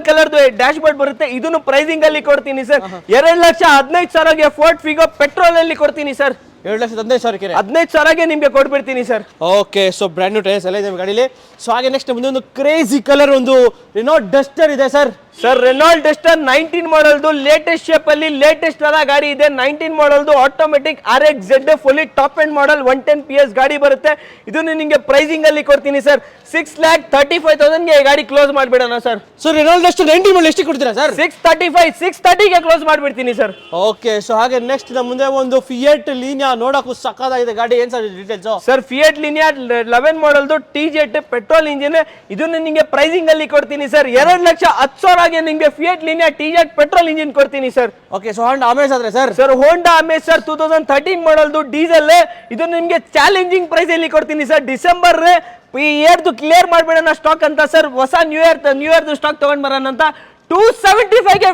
colour dashboard ಬರುತ್ತೆ. ಇದನ್ನು ಪ್ರೈಸಿಂಗ್ ಅಲ್ಲಿ ಕೊಡ್ತೀನಿ ಸರ್. 2,15,000ಗೆ ಫೋರ್ಡ್ ಫಿಗೋ ಪೆಟ್ರೋಲ್ ಅಲ್ಲಿ ಕೊಡ್ತೀನಿ ಸರ್. 2,15,000ಕ್ಕೆ 15,000ಗೆ ನಿಮ್ಗೆ ಕೊಟ್ಬಿಡ್ತೀನಿ sir. Okay, so brand new tyres ಎಲ್ಲ ಇದೆ ಗಾಡಿಲಿ. ಸೊ ಹಾಗೆ ನೆಕ್ಸ್ಟ್ ಮುಂದೆ ಒಂದು ಕ್ರೇಜಿ ಕಲರ್ ಒಂದು ರೆನಾಲ್ಟ್ ಡಸ್ಟರ್ ಇದೆ ಸರ್. ಸರ್ ರೆನಾಲ್ಟ್ ಡಸ್ಟರ್ 19 ಮಾಡಲ್ದು ಲೇಟೆಸ್ಟ್ ಶೇಪ್ ಅಲ್ಲಿ ಲೇಟೆಸ್ಟ್ ಆದ ಗಾಡಿ ಇದೆ. 19 ಮಾಡಲ್ದು automatic RX-Z fully top end ಮಾಡಲ್ 110 PS ಗಾಡಿ ಬರುತ್ತೆ. ಇದನ್ನು ನಿಮಗೆ ಪ್ರೈಸಿಂಗ್ ಅಲ್ಲಿ ಕೊಡ್ತೀನಿ ಸರ್. 6,35,000ಗೆ ಈ ಗಾಡಿ ಕ್ಲೋಸ್ ಮಾಡ್ಬಿಡೋಣ sir. So Renault Duster 19 model ಎಷ್ಟು ಕೊಡ್ತೀರಾ ಸರ್? 630ಗೆ ಕ್ಲೋಸ್ ಮಾಡ್ಬಿಡ್ತೀನಿ ಸರ್. ಓಕೆ, ಸೊ ಹಾಗೆ ನೆಕ್ಸ್ಟ್ ನಮ್ಮ ಮುಂದೆ ಒಂದು ಫಿಯಟ್ ಲೀನಿಯಾ ನೋಡಕ್ಕೂ ಸಕ್ಕದಾಗಿದೆ ಗಾಡಿ. ಏನ್ sir details? Sir Fiat Linea 11 ಮಾಡಲ್ದು TZ ಪೆಟ್ರೋಲ್ ಇಂಜಿನ್. ಇದನ್ನು ನಿಮಗೆ ಪ್ರೈಸಿಂಗ್ ಅಲ್ಲಿ ಕೊಡ್ತೀನಿ ಸರ್. 2,10,000ಗೆ ನಿಮಗೆ Fiat Linea TZ petrol engine ಕೊಡ್ತೀನಿ sir. Okay, so Honda Amaze ಆದ್ರೆ sir? Sir Honda Amaze sir 2013 ಮಾಡಲ್ದು ಡೀಸೆಲ್. ಇದು ನಿಮಗೆ ಚಾಲೆಂಜಿಂಗ್ ಪ್ರೈಸ್ ಅಲ್ಲಿ ಕೊಡ್ತೀನಿ ಸರ್. ಡಿಸೆಂಬರ್ ಈ ಇಯರ್ದು ಕ್ಲಿಯರ್ ಮಾಡ್ಬಿಡೋಣ ಸ್ಟಾಕ್ ಅಂತ ಸರ್. ಹೊಸ ನ್ಯೂ ಇಯರ್ ಸ್ಟಾಕ್ ತಗೊಂಡ್ ಬರೋಣ ಅಂತ 275ಗೆ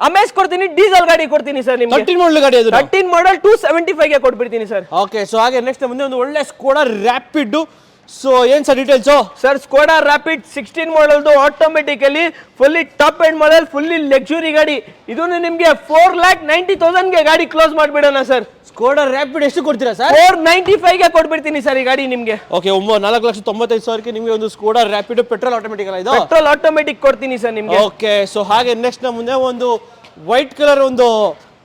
ಅಮೇಜ್ ಕೊಡ್ತೀನಿ. ಡೀಸೆಲ್ ಗಾಡಿ ಕೊಡ್ತೀನಿ ಸರ್ ನಿಮ್ಗೆ. 13 ಮಾಡಲ್ ಗಾಡಿ ಅದು. 13 ಮಾಡಲ್ 275ಗೆ ಕೊಟ್ಬಿಡ್ತೀನಿ ಸರ್. ಓಕೆ, ಸೊ ಹಾಗೆ ನೆಕ್ಸ್ಟ್ ಮುಂದೆ ಒಂದು ಒಳ್ಳೆ ಸ್ಕೋಡಾ ರ್ಯಾಪಿಡ್. ಸೊ ಏನ್ sir details? Sir Skoda Rapid 16 ಮಾಡಲ್ದು automatically fully top end model fully luxury ಗಾಡಿ. ಇದನ್ನು ನಿಮ್ಗೆ 4,90,000ಗೆ ಗಾಡಿ ಕ್ಲೋಸ್ ಮಾಡ್ಬಿಡೋಣ ಸರ್. ಸ್ಕೋಡಾ ರ್ಯಾಪಿಡ್ ಎಷ್ಟು ಕೊಡ್ತೀರಾ ಸರ್? 495ಗೆ ಕೊಟ್ಬಿಡ್ತೀನಿ ಸರ್ ಈ ಗಾಡಿ ನಿಮ್ಗೆ. ಓಕೆ, 4,95,000ಕ್ಕೆ ನಿಮಗೆ ಒಂದು ಸ್ಕೋಡಾ ರ್ಯಾಪಿಡ್ ಪೆಟ್ರೋಲ್ ಆಟೋಮೆಟಿಕ್ ಅಲ್ಲ ಇದು? ಪೆಟ್ರೋಲ್ ಆಟೋಮೆಟಿಕ್ ಕೊಡ್ತೀನಿ ಸರ್ ನಿಮ್ಗೆ. ಓಕೆ, ಸೊ ಹಾಗೆ ನೆಕ್ಸ್ಟ್ ನಮ್ಮ ಮುಂದೆ ಒಂದು ವೈಟ್ ಕಲರ್ ಒಂದು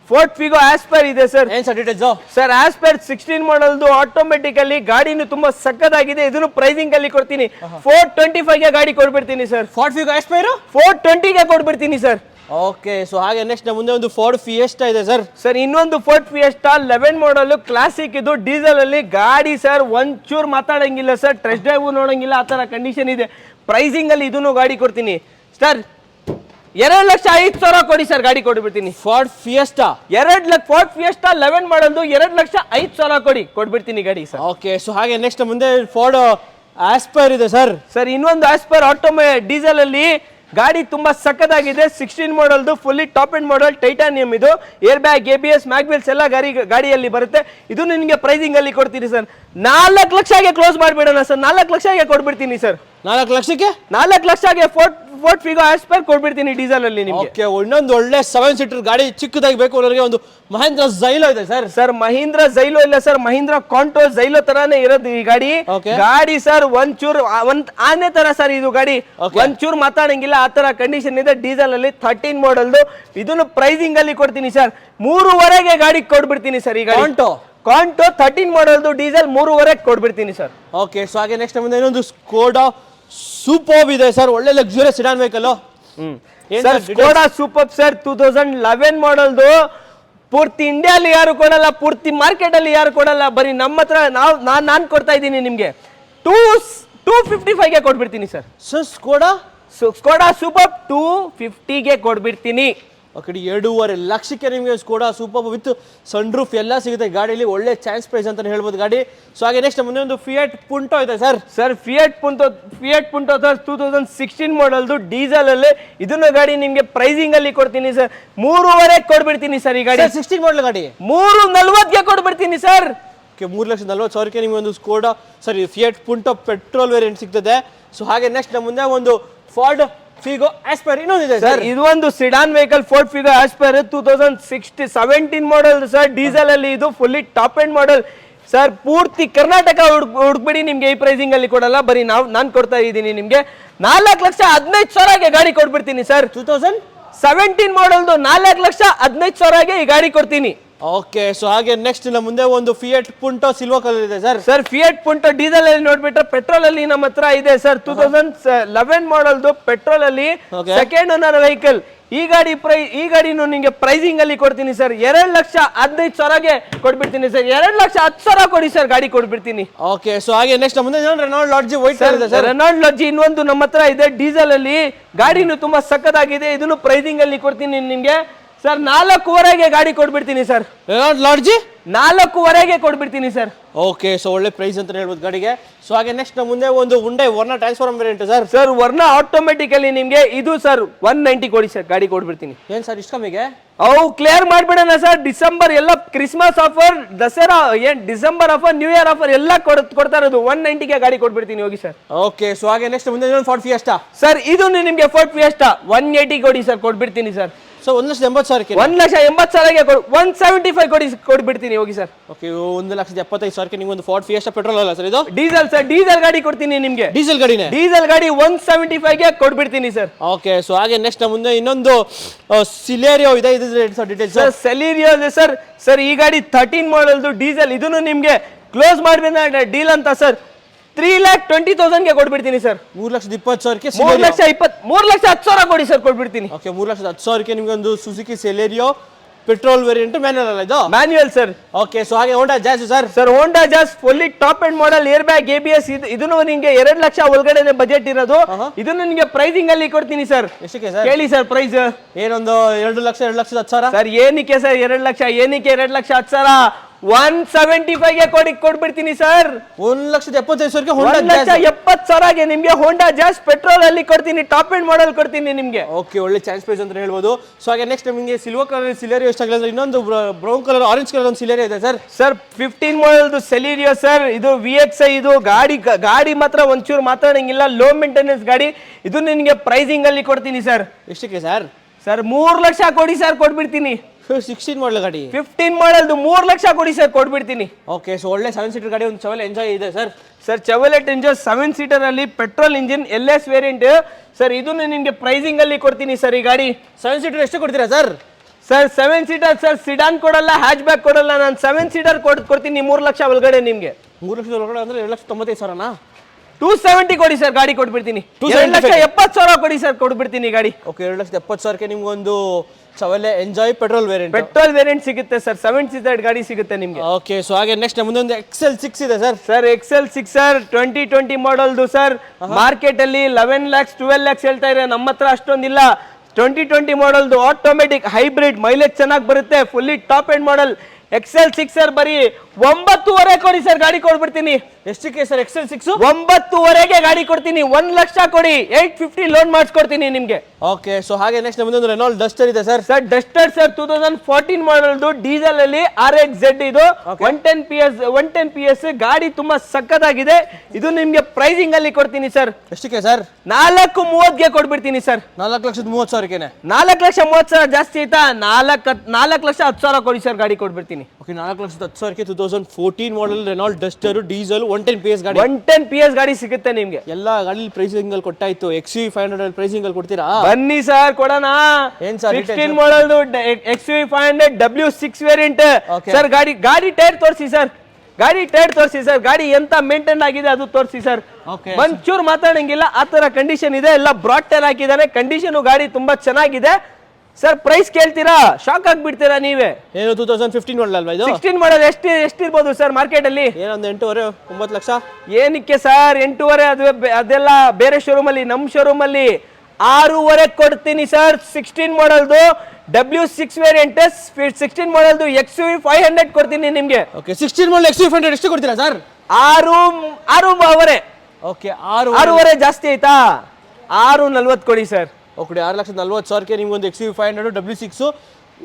ಫೋರ್ಡ್ ಫಿಗೋ ಆಸ್ಪರ್ ಇದೆ ಸರ್. ಏನ್ ಸರ್ ಡೀಟೇಲ್ಸ್? ಸರ್ ಆಸ್ಪರ್ 16 ಮಾಡಲ್ದು ಆಟೋಮೆಟಿಕಲಿ ಗಾಡಿನೂ ತುಂಬಾ ಸಕ್ಕದಾಗಿದೆ. ಇದನ್ನು ಪ್ರೈಸಿಂಗ್ ಅಲ್ಲಿ ಕೊಡ್ತೀನಿ. 425ಗೆ ಗಾಡಿ ಕೊಟ್ಬಿಡ್ತೀನಿ ಸರ್. ಫೋರ್ಡ್ ಫಿಗೋ ಆಸ್ಪೈರ್ 420ಗೆ ಕೊಟ್ಬಿಡ್ತೀನಿ ಸರ್. ಓಕೆ, ಸೊ ಹಾಗೆ ನೆಕ್ಸ್ಟ್ ನಮ್ಮ ಮುಂದೆ ಒಂದು ಫೋರ್ಡ್ ಫಿಯೆಸ್ಟಾ ಇದೆ ಸರ್. ಸರ್ ಇನ್ನೊಂದು ಫೋರ್ಡ್ ಫಿಯೆಸ್ಟಾ 11 ಮಾಡಲ್ ಕ್ಲಾಸಿಕ್. ಇದು ಡೀಸೆಲ್ ಅಲ್ಲಿ ಗಾಡಿ ಸರ್. ಒಂಚೂರು ಮಾತಾಡಂಗಿಲ್ಲ ಸರ್. ಟೆಸ್ಟ್ ಡ್ರೈವ್ ನೋಡಂಗಿಲ್ಲ, ಆ ತರ ಕಂಡೀಷನ್ ಇದೆ. ಪ್ರೈಸಿಂಗ್ ಅಲ್ಲಿ ಇದನ್ನು ಗಾಡಿ ಕೊಡ್ತೀನಿ ಸರ್. 2,05,000 ಕೊಡಿ ಸರ್, ಗಾಡಿ ಕೊಟ್ಬಿಡ್ತೀನಿ. ಫೋರ್ಡ್ ಫಿಯೆಸ್ಟಾ ಫೋರ್ಡ್ ಫಿಯೆಸ್ಟಾ 11 ಮಾಡಲ್ದು 2,05,000 ಕೊಟ್ಬಿಡ್ತೀನಿ ಗಾಡಿ ಸರ್. ಓಕೆ, ಸೊ ಹಾಗೆ ನೆಕ್ಸ್ಟ್ ಮುಂದೆ ಫೋರ್ಡ್ ಆಸ್ಪೈರ್ ಇದೆ ಸರ್. ಸರ್ ಇನ್ನೊಂದು ಆಸ್ಪೈರ್ ಡೀಸೆಲ್ ಅಲ್ಲಿ ಗಾಡಿ ತುಂಬಾ ಸಕ್ಕದಾಗಿದೆ. 16 ಮಾಡಲ್ದು fully top end model titanium. ಇದು ಏರ್ ಬ್ಯಾಗ್, ABS, ಮ್ಯಾಗ್ವಿಲ್ಸ್ ಎಲ್ಲ ಗಾಡಿಯಲ್ಲಿ ಬರುತ್ತೆ. ಇದು ನಿಮಗೆ ಪ್ರೈಸಿಂಗ್ ಅಲ್ಲಿ ಕೊಡ್ತೀನಿ ಸರ್. 4 ಲಕ್ಷಗೆ ಕ್ಲೋಸ್ ಮಾಡ್ಬಿಡೋಣ ಸರ್. 4 ಲಕ್ಷಗೆ ಕೊಟ್ಬಿಡ್ತೀನಿ ಸರ್. 4 ಲಕ್ಷಕ್ಕೆ 4 ಲಕ್ಷಗೆ ಫೋರ್ಡ್ ಫಿಗೋ ಆಸ್ಪೈರ್ ಕೊಟ್ಬಿಡ್ತೀನಿ ಡೀಸೆಲ್ ಅಲ್ಲಿ ನಿಮಗೆ. ಓಕೆ, ಇನ್ನೊಂದು ಒಳ್ಳೆ 7 ಸೀಟರ್ ಗಾಡಿ ಚಿಕ್ಕದಾಗಿ ಬೇಕು ಅನ್ನೋರಿಗೆ ಒಂದು ಮಹೇಂದ್ರ ಜೈಲೋ ಇದೆ ಸರ್. ಸರ್ ಮಹೀಂದ್ರ ಜೈಲೋ ಇಲ್ಲ ಸರ್, ಮಹೀಂದ್ರ ಕಾಂಟೋ ಜೈಲೋ ತರಾನೇ ಇರೋದು ಈ ಗಾಡಿ. ಗಾಡಿ ಸರ್ ಒಂಚೂರು ಆನೆ ತರ ಸರ್ ಇದು ಗಾಡಿ. ಒಂಚೂರು ಮಾತಾಡಂಗಿಲ್ಲ, ಆ ತರ ಕಂಡೀಷನ್ ಇದೆ. ಡೀಸೆಲ್ ಅಲ್ಲಿ 13 ಮಾಡಲ್ದು. ಇದನ್ನು ಪ್ರೈಸಿಂಗ್ ಅಲ್ಲಿ ಕೊಡ್ತೀನಿ ಸರ್. 3,500ಗೆ ಗಾಡಿ ಕೊಟ್ಬಿಡ್ತೀನಿ ಸರ್ ಈ ಗಾಡಿ. ಕಾಂಟೋ 13 ಮಾಡಲ್ದು ಡೀಸೆಲ್ 3,500ಗೆ ಕೊಟ್ಬಿಡ್ತೀನಿ ಸರ್. ಓಕೆ, ಸೊ ಹಾಗೆ ನೆಕ್ಸ್ಟ್ ಮುಂದೆ ಇನ್ನೊಂದು ಸ್ಕೋಡಾ ಸೂಪರ್ ಇದೆ ಸರ್. ಒಳ್ಳೆ luxurious sedan vehicle. Sir Skoda super sir 2011 ಮಾಡಲ್ದು. ಪೂರ್ತಿ ಇಂಡಿಯಾದಲ್ಲಿ ಯಾರು ಕೊಡಲ್ಲ, ಪೂರ್ತಿ ಮಾರ್ಕೆಟ್ ಅಲ್ಲಿ ಯಾರು ಕೊಡಲ್ಲ. ಬರೀ ನಮ್ಮ ಹತ್ರ ನಾನು ಕೊಡ್ತಾ ಇದ್ದೀನಿ ನಿಮ್ಗೆ. 255ಗೆ ಕೊಟ್ಬಿಡ್ತೀನಿ ಸರ್. ಸರ್ ಸ್ಕೋಡಾ ಸೂಪರ್ 250ಗೆ ಕೊಟ್ಬಿಡ್ತೀನಿ. ಓಕೆ, 2.5 ಲಕ್ಷಕ್ಕೆ ನಿಮಗೆ Skoda Superb with sunroof ಎಲ್ಲ ಸಿಗುತ್ತೆ ಗಾಡಿಯಲ್ಲಿ. ಒಳ್ಳೆ ಚಾನ್ಸ್ ಪ್ರೈಸ್ ಅಂತ ಹೇಳ್ಬೋದು ಗಾಡಿ. ಸೊ ಹಾಗೆ ನೆಕ್ಸ್ಟ್ ಮುಂದೆ ಒಂದು ಫಿಯಟ್ ಪುಂಟೋ ಇದೆ sir. Sir Fiat Punto sir 2016 ಮಾಡಲ್ದು ಡೀಸೆಲ್ ಅಲ್ಲಿ. ಇದನ್ನು ಗಾಡಿ ನಿಮ್ಗೆ ಪ್ರೈಸಿಂಗ್ ಅಲ್ಲಿ ಕೊಡ್ತೀನಿ ಸರ್. 3,500ಗೆ ಕೊಟ್ಬಿಡ್ತೀನಿ ಸರ್ ಈ ಗಾಡಿ. 16 ಮಾಡಲ್ ಗಾಡಿ 3,40ಗೆ ಕೊಟ್ಬಿಡ್ತೀನಿ ಸರ್. ಓಕೆ, 3,40,000ಕ್ಕೆ ನಿಮಗೆ ಒಂದು ಸ್ಕೋಡಾ ಫಿಯಟ್ ಪುಂಟೋ ಪೆಟ್ರೋಲ್ ವೇರಿಯಂಟ್ ಸಿಗ್ತದೆ. ಸೊ ಹಾಗೆ ನೆಕ್ಸ್ಟ್ ನಮ್ಮ ಮುಂದೆ ಒಂದು ಫೋರ್ಡ್ ಫಿಗೋ ಆಸ್ಪೈರ್ ಇನ್ನೊಂದಿದೆ ಸರ್. ಇದು ಒಂದು sedan vehicle Ford Figo aspire 2017 model sir. Diesel ಅಲ್ಲಿ ಇದು fully top end model sir. ಪೂರ್ತಿ ಕರ್ನಾಟಕ ಹುಡುಕ್ಬಿಡಿ, ನಿಮ್ಗೆ ಈ ಪ್ರೈಸಿಂಗ್ ಅಲ್ಲಿ ಕೊಡಲ್ಲ. ಬರೀ ನಾನು ಕೊಡ್ತಾ ಇದ್ದೀನಿ ನಿಮ್ಗೆ. 4,15,000ಗೆ ಗಾಡಿ ಕೊಟ್ಬಿಡ್ತೀನಿ ಸರ್. 2017 ಮಾಡಲ್ದು 4,15,000ಗೆ ಈ ಗಾಡಿ ಕೊಡ್ತೀನಿ. ಓಕೆ, ಸೊ ಹಾಗೆ ನೆಕ್ಸ್ಟ್ ನಮ್ಮ ಮುಂದೆ ಒಂದು ಫಿಯಟ್ ಪುಂಟೋ ಸಿಲ್ವರ್ ಕಲರ್ ಇದೆ ಸರ್. ಸರ್ ಫಿಯಟ್ ಪುಂಟೋ ಡೀಸೆಲ್ ಅಲ್ಲಿ ನೋಡ್ಬಿಟ್ರೆ ಪೆಟ್ರೋಲ್ ಅಲ್ಲಿ ನಮ್ಮ ಹತ್ರ ಇದೆ ಸರ್. 2011 ಮಾಡಲ್ದು ಪೆಟ್ರೋಲ್ ಅಲ್ಲಿ ಸೆಕೆಂಡ್ ಓನರ್ ವೆಹಿಕಲ್. ಈ ಗಾಡಿನೂ ನಿಮಗೆ ಪ್ರೈಸಿಂಗ್ ಅಲ್ಲಿ ಕೊಡ್ತೀನಿ ಸರ್. 2,15,000ಗೆ ಕೊಟ್ಬಿಡ್ತೀನಿ ಸರ್. 2,10,000 ಕೊಡಿ ಸರ್, ಗಾಡಿ ಕೊಟ್ಬಿಡ್ತೀನಿ. ಓಕೆ, ಸೊ ಹಾಗೆ ನೆಕ್ಸ್ಟ್ ಮುಂದೆ ರೆನಾಲ್ಡ್ ಲಾಡ್ಜಿ ವೈಟ್ ಕಲರ್ ಇದೆ ಸರ್. ರೆನಾಲ್ಡ್ ಲಾಡ್ಜಿ ಇನ್ನೊಂದು ನಮ್ಮ ಹತ್ರ ಇದೆ ಡೀಸೆಲ್ ಅಲ್ಲಿ. ಗಾಡಿನೂ ತುಂಬಾ ಸಕ್ಕದಾಗಿದೆ. ಇದನ್ನು ಪ್ರೈಸಿಂಗ್ ಅಲ್ಲಿ ಕೊಡ್ತೀನಿ ನಿಮ್ಗೆ. ಸರ್ 4,500ಗೆ ಗಾಡಿ ಕೊಟ್ಬಿಡ್ತೀನಿ ಸರ್. ರೆನಾಲ್ಟ್ ಲಾಡ್ಜಿ 4,500ಗೆ ಕೊಟ್ಬಿಡ್ತೀನಿ ಸರ್. ಓಕೆ, ಸೊ ಒಳ್ಳೆ ಪ್ರೈಸ್ ಅಂತ ಹೇಳ್ಬೋದು ಗಾಡಿಗೆ. ಸೊ ಹಾಗೆ ನೆಕ್ಸ್ಟ್ ಮುಂದೆ ಒಂದು Hyundai Verna transform variant sir. Sir Verna automatically ನಿಮ್ಗೆ ಇದು ಸರ್ 190 ಕೊಡಿ ಸರ್, ಗಾಡಿ ಕೊಟ್ಬಿಡ್ತೀನಿ. ಏನ್ ಸರ್ ಇಷ್ಟ ಕಮ್ಮಿಗೆ? ಅವು ಕ್ಲಿಯರ್ ಮಾಡ್ಬಿಡೋಣ ಸರ್. ಡಿಸೆಂಬರ್ ಎಲ್ಲ Christmas offer, Dasara December offer, new year offer ಎಲ್ಲ ಕೊಡ್ತಾ ಇರೋದು. 190ಗೆ ಗಾಡಿ ಕೊಟ್ಬಿಡ್ತೀನಿ ಹೋಗಿ ಸರ್. ಓಕೆ, ಸೊ ಹಾಗೆ ನೆಕ್ಸ್ಟ್ ಮುಂದೆ ಫಾರ್ಡ್ ಫಿಯೆಸ್ಟಾ ಸರ್. ಇದು ನಿಮ್ಗೆ ಫೋರ್ಡ್ ಫಿಯೆಸ್ಟಾ 180 ಕೊಡಿ ಸರ್, ಕೊಟ್ಬಿಡ್ತೀನಿ ಸರ್. ಸೊ 1,80,000 1,80,000ಗೆ 175 ಕೊಟ್ಬಿಡ್ತೀನಿ ಹೋಗಿ ಸರ್. ಓಕೆ, 1,75,000 ನಿಮ್ಗೆ ಒಂದು ಫಾರ್ಡ್ ಫಿಯೆಸ್ಟಾ ಪೆಟ್ರೋಲ್ ಅಲ್ಲ ಸರ್ ಇದು? Diesel sir. ಡೀಸೆಲ್ ಗಾಡಿ ಕೊಡ್ತೀನಿ ನಿಮ್ಗೆ. ಡೀಸೆಲ್ ಗಾಡಿನೇ? ಡೀಸೆಲ್ ಗಾಡಿ 175ಗೆ ಕೊಟ್ಬಿಡ್ತೀನಿ ಸರ್. ಓಕೆ, ಸೊ ಹಾಗೆ ನೆಕ್ಸ್ಟ್ ಮುಂದೆ ಇನ್ನೊಂದು ಸಿಲೇರಿಯೋ ಇದೆ, ಇದು ಡೀಟೇಲ್ಸ್ ಸರ್. ಸೆಲೀರಿಯೋ ಸರ್. ಸರ್ ಈ ಗಾಡಿ 13 ಮಾಡಲ್ದು ಡೀಸೆಲ್. ಇದನ್ನು ನಿಮ್ಗೆ ಕ್ಲೋಸ್ ಮಾಡ್ಬೇಕು ಡೀಲ್ ಅಂತ ಸರ್. 3,20,000ಗೆ ಕೊಟ್ಬಿಡ್ತೀನಿ ಸರ್. 3,20,000ಕ್ಕೆ 3,10,000 ಕೊಡಿ ಸರ್, ಕೊಟ್ಬಿಡ್ತೀನಿ. ಓಕೆ, 3,10,000ಕ್ಕೆ ನಿಮ್ಗೆ ಒಂದು Suzuki Celerio petrol variant, manual ಅಲ್ಲ ಇದು? Manual sir. ಓಕೆ, ಸೊ ಹಾಗೆ ಹೋಂಡಾ ಜಾಸ್ ಸರ್. ಸರ್ ಹೋಂಡಾ ಜಾಸ್ fully top and model, air bag, ABS. ಇದನ್ನು ನಿಮ್ಗೆ 2 ಲಕ್ಷ ಒಳಗಡೆ ಬಜೆಟ್ ಇರೋದು. ಇದನ್ನು ನಿಮ್ಗೆ ಪ್ರೈಸಿಂಗ್ ಅಲ್ಲಿ ಕೊಡ್ತೀನಿ ಸರ್. ಎಷ್ಟಕ್ಕೆ ಸರ್? ಕೇಳಿ ಸರ್ ಪ್ರೈಸ್. ಏನೊಂದು 2 ಲಕ್ಷ 2,10,000 ಸರ್. ಏನಕ್ಕೆ ಸರ್ 2 ಲಕ್ಷ? ಏನಕ್ಕೆ 2,10,000? 175ಗೆ ಕೊಟ್ಬಿಡ್ತೀನಿ ಸರ್. 1,75,000ಕ್ಕೆ ಹೋಂಡಾ 1,70,000ಗೆ ನಿಮ್ಗೆ ಹೋಂಡಾ ಜಾಸ್ ಪೆಟ್ರೋಲ್ ಅಲ್ಲಿ ಕೊಡ್ತೀನಿ, ಟಾಪ್ ಅಂಡ್ ಮಾಡಲ್ ಕೊಡ್ತೀನಿ ನಿಮ್ಗೆ. ಓಕೆ, ಒಳ್ಳೆ ಚಾನ್ಸ್ ಪ್ರೈಸ್ ಅಂತ ಹೇಳ್ಬೋದು. ಸೊ ಹಾಗೆ ನೆಕ್ಸ್ಟ್ ನಿಮಗೆ ಸಿಲ್ವರ್ ಕಲರ್ ಸಿಲೇರಿಯೋ ಎಷ್ಟಾಗಲ್ಲ, ಇನ್ನೊಂದು ಬ್ರೌನ್ ಕಲರ್ ಆರೆಂಜ್ ಕಲರ್ ಒಂದು ಸಿಲೇರಿಯೋ ಇದೆ ಸರ್. ಸರ್ 15 ಮಾಡಲ್ದು ಸೆಲೀರಿಯೋ ಸರ್. ಇದು VXI. ಇದು ಗಾಡಿ ಮಾತ್ರ ಒಂಚೂರು ಮಾತಾಡಂಗಿಲ್ಲ, ಲೋ ಮೇಂಟೆನೆನ್ಸ್ ಗಾಡಿ. ಇದು ನಿನ್ಗೆ ಪ್ರೈಸಿಂಗ್ ಅಲ್ಲಿ ಕೊಡ್ತೀನಿ ಸರ್. ಎಷ್ಟಕ್ಕೆ ಸರ್? ಸರ್ 3 ಲಕ್ಷ ಕೊಡಿ ಸರ್, ಕೊಟ್ಬಿಡ್ತೀನಿ. 16 ಮಾಡಲ್ ಗಾಡಿ 15 ಮಾಡಲ್ದು 3 ಲಕ್ಷ ಕೊಡಿ ಸರ್, ಕೊಟ್ಬಿಡ್ತೀನಿ. ಓಕೆ, ಸೊ ಒಳ್ಳೆ 7 ಸೀಟರ್ ಗಾಡಿ, ಒಂದು ಚವಲ್ ಎಂಜಾಯ್ ಇದೆ ಸರ್. ಸರ್ ಚೆವಲೆಟ್ ಎಂಜಾಯ್ 7 ಸೀಟರ್ ಅಲ್ಲಿ petrol engine LS variant sir. ಇದನ್ನು ನಿಮ್ಗೆ ಪ್ರೈಸಿಂಗ್ ಅಲ್ಲಿ ಕೊಡ್ತೀನಿ ಸರ್. ಈ ಗಾಡಿ 7 ಸೀಟರ್ ಎಷ್ಟು ಕೊಡ್ತೀರಾ sir? Sir 7 seater sir. Sedan ಕೊಡಲ್ಲ, ಹ್ಯಾಚ್ ಬ್ಯಾಕ್ ಕೊಡಲ್ಲ. ನಾನು 7 ಸೀಟರ್ ಕೊಡ್ತೀನಿ 3 ಲಕ್ಷ ಒಳಗಡೆ ನಿಮ್ಗೆ. 3 ಲಕ್ಷದ ಒಳಗಡೆ ಅಂದ್ರೆ 2,95,000ನಾ? 270 ಕೊಡಿ ಸರ್, ಗಾಡಿ ಕೊಟ್ಬಿಡ್ತೀನಿ. 2,70,000 ಕೊಡಿ ಸರ್, ಕೊಟ್ಬಿಡ್ತೀನಿ ಗಾಡಿ. ಓಕೆ, 2,70,000ಕ್ಕೆ ನಿಮ್ಗೆ ಒಂದು ಚವಲೆ ಎಂಜಾಯ್ ಪೆಟ್ರೋಲ್ ವೇರಿಯಂಟ್ ಸಿಗುತ್ತೆ ಸರ್. 7 ಸೀಟರ್ ಗಾಡಿ ಸಿಗುತ್ತೆ ನಿಮ್ಗೆ. ಓಕೆ, ಸೊ ಹಾಗೆ ನೆಕ್ಸ್ಟ್ ಮುಂದೆ ಒಂದು XL6 ಇದೆ ಸರ್. ಸರ್ XL6 ಸರ್ 2020 ಮಾಡಲ್ದು ಸರ್. ಮಾರ್ಕೆಟ್ ಅಲ್ಲಿ 11 lakhs 12 lakhs ಹೇಳ್ತಾ ಇದೆ. ನಮ್ಮ ಹತ್ರ ಅಷ್ಟೊಂದಿಲ್ಲ. 2020 ಮಾಡಲ್ದು ಆಟೋಮೆಟಿಕ್ ಹೈಬ್ರಿಡ್, ಮೈಲೇಜ್ ಚೆನ್ನಾಗಿ ಬರುತ್ತೆ, fully top end model. XL6 sir ಬರೀ 9.5 ಕೊಡಿ ಸರ್, ಗಾಡಿ ಕೊಡ್ಬಿಡ್ತೀನಿ. ಎಷ್ಟಕ್ಕೆ ಸರ್ XL6? 9.5ಗೆ ಗಾಡಿ ಕೊಡ್ತೀನಿ. 1 ಲಕ್ಷ ಕೊಡಿ, 850 ಲೋನ್ ಮಾಡಿಸ್ಕೊಡ್ತೀನಿ ನಿಮ್ಗೆ. ಓಕೆ, ಸೊ ಹಾಗೆ ನೆಕ್ಸ್ಟ್ ಮುಂದೆ ಒಂದು ರೆನಾಲ್ಟ್ ಡಸ್ಟರ್ ಇದೆ ಸರ್. ಸರ್ ಡಸ್ಟರ್ ಸರ್ 2014 ಮಾಡಲ್ದು ಡೀಸೆಲ್ ಅಲ್ಲಿ RXZ. ಇದು 110 PS ಗಾಡಿ, ತುಂಬಾ ಸಕ್ಕತ್ತಾಗಿದೆ. ಇದು ನಿಮ್ಗೆ ಪ್ರೈಸಿಂಗ್ ಅಲ್ಲಿ ಕೊಡ್ತೀನಿ ಸರ್. ಎಷ್ಟಕ್ಕೆ ಸರ್? 4.30ಗೆ ಕೊಟ್ಬಿಡ್ತೀನಿ ಸರ್. 4,30,000ಕ್ಕೆ? 4,30,000 ಜಾಸ್ತಿ ಆಯ್ತಾ? 4,10,000 ಕೊಡಿ ಸರ್, ಗಾಡಿ ಕೊಟ್ಬಿಡ್ತೀನಿ. ಓಕೆ, 4,10,000ಕ್ಕೆ 2014 ಮಾಡಲ್ ರೆನಾಲ್ಟ್ ಡಸ್ಟರ್ ಡೀಸೆಲ್ 110 PS ಗಾಡಿ. 110 PS ಗಾಡಿ ಸಿಗುತ್ತೆ ನಿಮ್ಗೆ. ಎಲ್ಲ ಗಾಡಿ ಪ್ರೈಸಿಂಗ್ ಅಲ್ಲಿ ಕೊಟ್ಟಾಯ್ತು. XUV500 ಪ್ರೈಸಿಂಗ್ ಅಲ್ಲಿ ಕೊಡ್ತೀರಾ? ಬನ್ನಿ ಸರ್, ಕೊಡೋಣ. ಏನ್ sir? 16 ಮಾಡಲ್ದು XUV500 W6 variant sir. ಗಾಡಿ ಟೈರ್ ತೋರಿಸಿ ಸರ್. ಗಾಡಿ ಎಂತ ಮೇಂಟೈನ್ ಆಗಿದೆ ಅದು ತೋರಿಸಿ ಸರ್. ಒಂಚೂರು ಮಾತಾಡಂಗಿಲ್ಲ, ಆ ತರ ಕಂಡೀಷನ್ ಇದೆ. ಎಲ್ಲ ಬ್ರಾಡ್ ಟೈರ್ ಹಾಕಿದಾನೆ. ಕಂಡೀಷನ್ ಗಾಡಿ ತುಂಬಾ ಚೆನ್ನಾಗಿದೆ ಸರ್. ಪ್ರೈಸ್ ಕೇಳ್ತೀರಾ, ಶಾಕ್ ಆಗ್ಬಿಡ್ತೀರಾ ನೀವೇ. ಏನು 2015 ಮಾಡಲ್ ಅಲ್ವಾ ಇದು? 16 ಮಾಡಲ್ ಎಷ್ಟಿರ್ಬೋದು ಸರ್ ಮಾರ್ಕೆಟ್ ಅಲ್ಲಿ? ಏನೊಂದು 8.5 ಲಕ್ಷ. ಏನಕ್ಕೆ ಸರ್ 8.5? ಅದೆಲ್ಲ ಬೇರೆ ಶೋರೂಮ್ ಅಲ್ಲಿ. ನಮ್ಮ ಶೋರೂಮ್ ಅಲ್ಲಿ 6.5 ಕೊಡ್ತೀನಿ ಸರ್. 16 ಮಾಡಲ್ದು W6 ವೇರಿಯಂಟ್, 16 ಮಾಡಲ್ದು XUV500 ಕೊಡ್ತೀನಿ ನಿಮ್ಗೆ. ಓಕೆ, 16 ಮಾಡಲ್ XUV500 ಎಷ್ಟು ಕೊಡ್ತೀರಾ ಸರ್? 6.5. ಓಕೆ, 6.5 ಜಾಸ್ತಿ ಆಯ್ತಾ? 6.40 ಕೊಡಿ ಸರ್. ಓಕೆ, 6,40,000ಕ್ಕೆ ನಿಮ್ಗೊಂದು XUV500 W6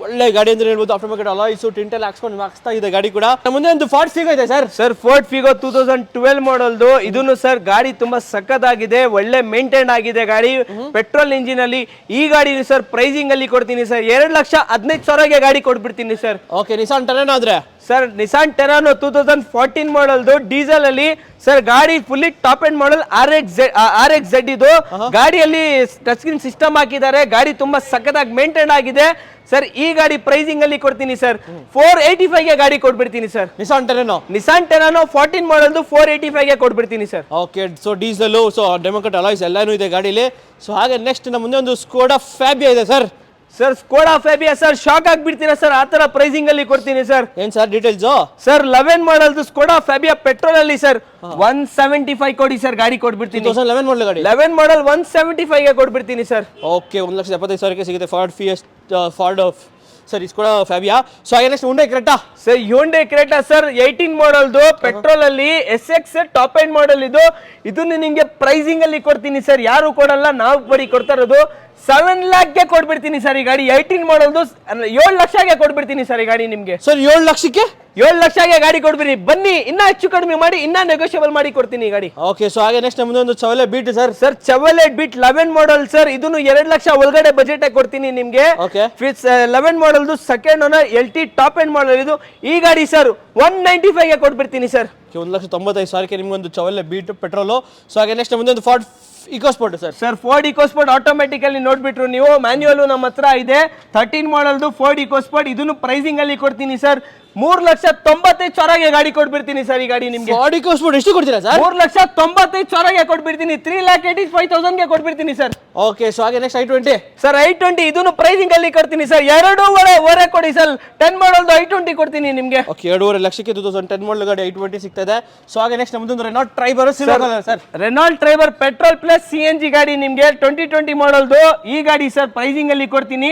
ಒಳ್ಳೆ ಗಾಡಿ ಅಂದ್ರೆ ಹೇಳ್ಬೋದು. ಆಫ್ಟರ್ ಮಾರ್ಕೆಟ್ ಅಲಾಯ್ಸ್ ಟಿಂಟಲ್ ಹಾಕ್ಸ್ಕೊಂಡು ಹಾಕ್ಸ್ತಾ ಇದೆ ಗಾಡಿ ಕೂಡ. ಮುಂದೆ ಒಂದು ಫಾರ್ಡ್ ಫಿಗೋ ಇದೆ ಸರ್. Sir Ford Figo 2012 ಮಾಡಲ್ದು. ಇದನ್ನು ಸರ್ ಗಾಡಿ ತುಂಬಾ ಸಕ್ಕತ್ತಾಗಿದೆ, ಒಳ್ಳೆ ಮೇಂಟೈನ್ ಆಗಿದೆ ಗಾಡಿ, ಪೆಟ್ರೋಲ್ ಇಂಜಿನ್ ಅಲ್ಲಿ. ಈ ಗಾಡಿ ಸರ್ ಪ್ರೈಸಿಂಗ್ ಅಲ್ಲಿ ಕೊಡ್ತೀನಿ ಸರ್. 2,15,000ಗೆ ಗಾಡಿ ಕೊಟ್ಬಿಡ್ತೀನಿ ಸರ್. ಓಕೆ, ನಿಸಾನ್ ಟೆರಾನೋ ಆದ್ರೆ ಸರ್ ನಿಸಾನ್ ಟೆರಾನೋ 2014 ಮಾಡಲ್ದು ಡೀಸೆಲ್ ಅಲ್ಲಿ ಸರ್. ಗಾಡಿ ಫುಲ್ಲಿ ಟಾಪ್ ಎಂಡ್ ಮಾಡಲ್ RXZ. ಇದು ಗಾಡಿಯಲ್ಲಿ ಟಚ್ ಸ್ಕ್ರೀನ್ ಸಿಸ್ಟಮ್ ಹಾಕಿದ್ದಾರೆ. ಗಾಡಿ ತುಂಬಾ ಸಕ್ಕತ್ತಾಗಿ ಮೇಂಟೈನ್ ಆಗಿದೆ ಸರ್. ಈ ಗಾಡಿ ಪ್ರೈಸಿಂಗ್ ಅಲ್ಲಿ ಕೊಡ್ತೀನಿ ಸರ್. 485ಗೆ ಗಾಡಿ ಕೊಟ್ಬಿಡ್ತೀನಿ ಸರ್. ನಿಸಾನ್ ಟೆರಾನೋ 14 ಮಾಡಲ್ದು 485ಗೆ ಕೊಟ್ಬಿಡ್ತೀನಿ sir. Okay, so diesel, so diamond cut alloys ಎಲ್ಲಾನು ಇದೆ ಗಾಡಿಲಿ. ಸೊ ಹಾಗೆ ನೆಕ್ಸ್ಟ್ ನಮ್ಮ ಮುಂದೆ ಒಂದು ಸ್ಕೋಡಾ ಫ್ಯಾಬಿಯಾ ಇದೆ sir. Sir Skoda Fabia sir, shock ಆಗ್ಬಿಡ್ತೀರಾ ಸರ್, ಆ ತರ ಪ್ರೈಸಿಂಗ್ ಅಲ್ಲಿ ಕೊಡ್ತೀನಿ ಸರ್. ಏನ್ ಸರ್ ಡೀಟೇಲ್ಸ್? ಸರ್ 11 ಮಾಡಲ್ದು ಸ್ಕೋಡಾ ಫ್ಯಾಬಿಯಾ ಪೆಟ್ರೋಲ್ ಅಲ್ಲಿ ಸರ್ 175 ಕೊಡಿ ಸರ್, ಗಾಡಿ ಕೊಟ್ಬಿಡ್ತೀನಿ. 2011 ಮಾಡಲ್ ಗಾಡಿ. 11 ಮಾಡಲ್ 175ಗೆ ಕೊಟ್ಬಿಡ್ತೀನಿ ಸರ್. ಓಕೆ, 1,75,000ಕ್ಕೆ ಸಿಗುತ್ತೆ Ford sir Skoda Fabia. So ಹಾಗೆ next Hyundai Creta. Sir Hyundai Creta sir 18 ಮಾಡಲ್ದು ಪೆಟ್ರೋಲ್ ಅಲ್ಲಿ SX ಟಾಪ್ ಎಂಡ್ ಮಾಡಲ್ ಇದನ್ನು ನಿಮ್ಗೆ ಪ್ರೈಸಿಂಗ್ ಅಲ್ಲಿ ಕೊಡ್ತೀನಿ ಸರ್, ಯಾರು ಕೊಡಲ್ಲ, ನಾವು ಬರೀ ಕೊಡ್ತಾ ಇರೋದು 7 lakhಗೆ ಕೊಡ್ಬಿಡ್ತೀನಿ ಸರ್ ಈ ಗಾಡಿ. 18 ಮಾಡಲ್ದು 7 ಲಕ್ಷಗೆ ಕೊಡ್ಬಿಡ್ತೀನಿ ಸರ್ ಈ ಗಾಡಿ ನಿಮ್ಗೆ. ಸರ್ 7 ಲಕ್ಷಕ್ಕೆ 7 ಲಕ್ಷಗೆ ಗಾಡಿ ಕೊಡ್ಬಿಡಿ, ಬನ್ನಿ ಇನ್ನ ಹೆಚ್ಚು ಕಡಿಮೆ ಮಾಡಿ ಇನ್ನ ನೆಗೋಷಿಯಬಲ್ ಮಾಡಿ ಕೊಡ್ತೀನಿ ಈ ಗಾಡಿ. ಓಕೆ. ಸೊ ಹಾಗೆ ನೆಕ್ಸ್ಟ್ ನಮ್ಮದು ಒಂದು Chevrolet Beat sir. Sir Chevrolet Beat 11 model sir, ಇದನ್ನು 2 ಲಕ್ಷ ಒಳಗಡೆ ಬಜೆಟ್ ಕೊಡ್ತೀನಿ ನಿಮ್ಗೆ. ಓಕೆ. 11 ಮಾಡಲ್ದು second owner LT top end model ಇದು. ಈ ಗಾಡಿ ಸರ್ 195ಗೆ ಕೊಟ್ಬಿಡ್ತೀನಿ ಸರ್. 1,95,000ಕ್ಕೆ ನಿಮ್ಗೊಂದು ಚವಲೆ ಬೀಟ್ ಪೆಟ್ರೋಲು. ಸೊ ಹಾಗೆ ನೆಕ್ಸ್ಟ್ ನಮ್ಮದು ಒಂದು Ford EcoSport sir. Sir Ford EcoSport automatically ನೋಡ್ಬಿಟ್ರು ನೀವು, ಮ್ಯಾನ್ಯುವಲ್ ನಮ್ಮ ಹತ್ರ ಇದೆ. 13 ಮಾಡಲ್ದು ಫೋರ್ಡ್ ಇಕೋಸ್ಪೋರ್ಟ್ ಇದನ್ನು ಪ್ರೈಸಿಂಗ್ ಅಲ್ಲಿ ಕೊಡ್ತೀನಿ ಸರ್ 3,95,000ಗೆ ಗಾಡಿ ಕೊಟ್ಬಿಡ್ತೀನಿ ಸರ್ ಈ ಗಾಡಿ ನಿಮ್ಗೆ. ಫಾರ್ಡ್ ಇಕೋಸ್ಪೋರ್ಟ್ ಎಷ್ಟು ಕೊಡ್ತೀರಾ ಸರ್? 3,95,000ಗೆ ಕೊಟ್ಬಿಡ್ತೀನಿ, 3,85,000ಗೆ ಕೊಟ್ಬಿಡ್ತೀನಿ ಸರ್. ಓಕೆ. ಸೊ ಹಾಗೆ ನೆಕ್ಸ್ಟ್ i20 ಸರ್ i20 ಇದನ್ನು ಪ್ರೈಸಿಂಗ್ ಅಲ್ಲಿ ಕೊಡ್ತೀನಿ ಸರ್ 2.5 ಕೊಡಿ ಸರ್. 10 ಮಾಡಲ್ದು i20 ಕೊಡ್ತೀನಿ ನಿಮ್ಗೆ. ಓಕೆ. 2.5 ಲಕ್ಷಕ್ಕೆ 2010 ಮಾಡಲ್ ಗಾಡಿ i20 ಸಿಗ್ತದೆ. ಸೊ ಹಾಗೆ ನೆಕ್ಸ್ಟ್ ನಮ್ಮದು Renault Triber silver colour sir. Renault Triber petrol plus CNG ಗಾಡಿ ನಿಮ್ಗೆ 2020 ಮಾಡಲ್ದು ಈ ಗಾಡಿ ಸರ್ ಪ್ರೈಸಿಂಗ್ ಅಲ್ಲಿ ಕೊಡ್ತೀನಿ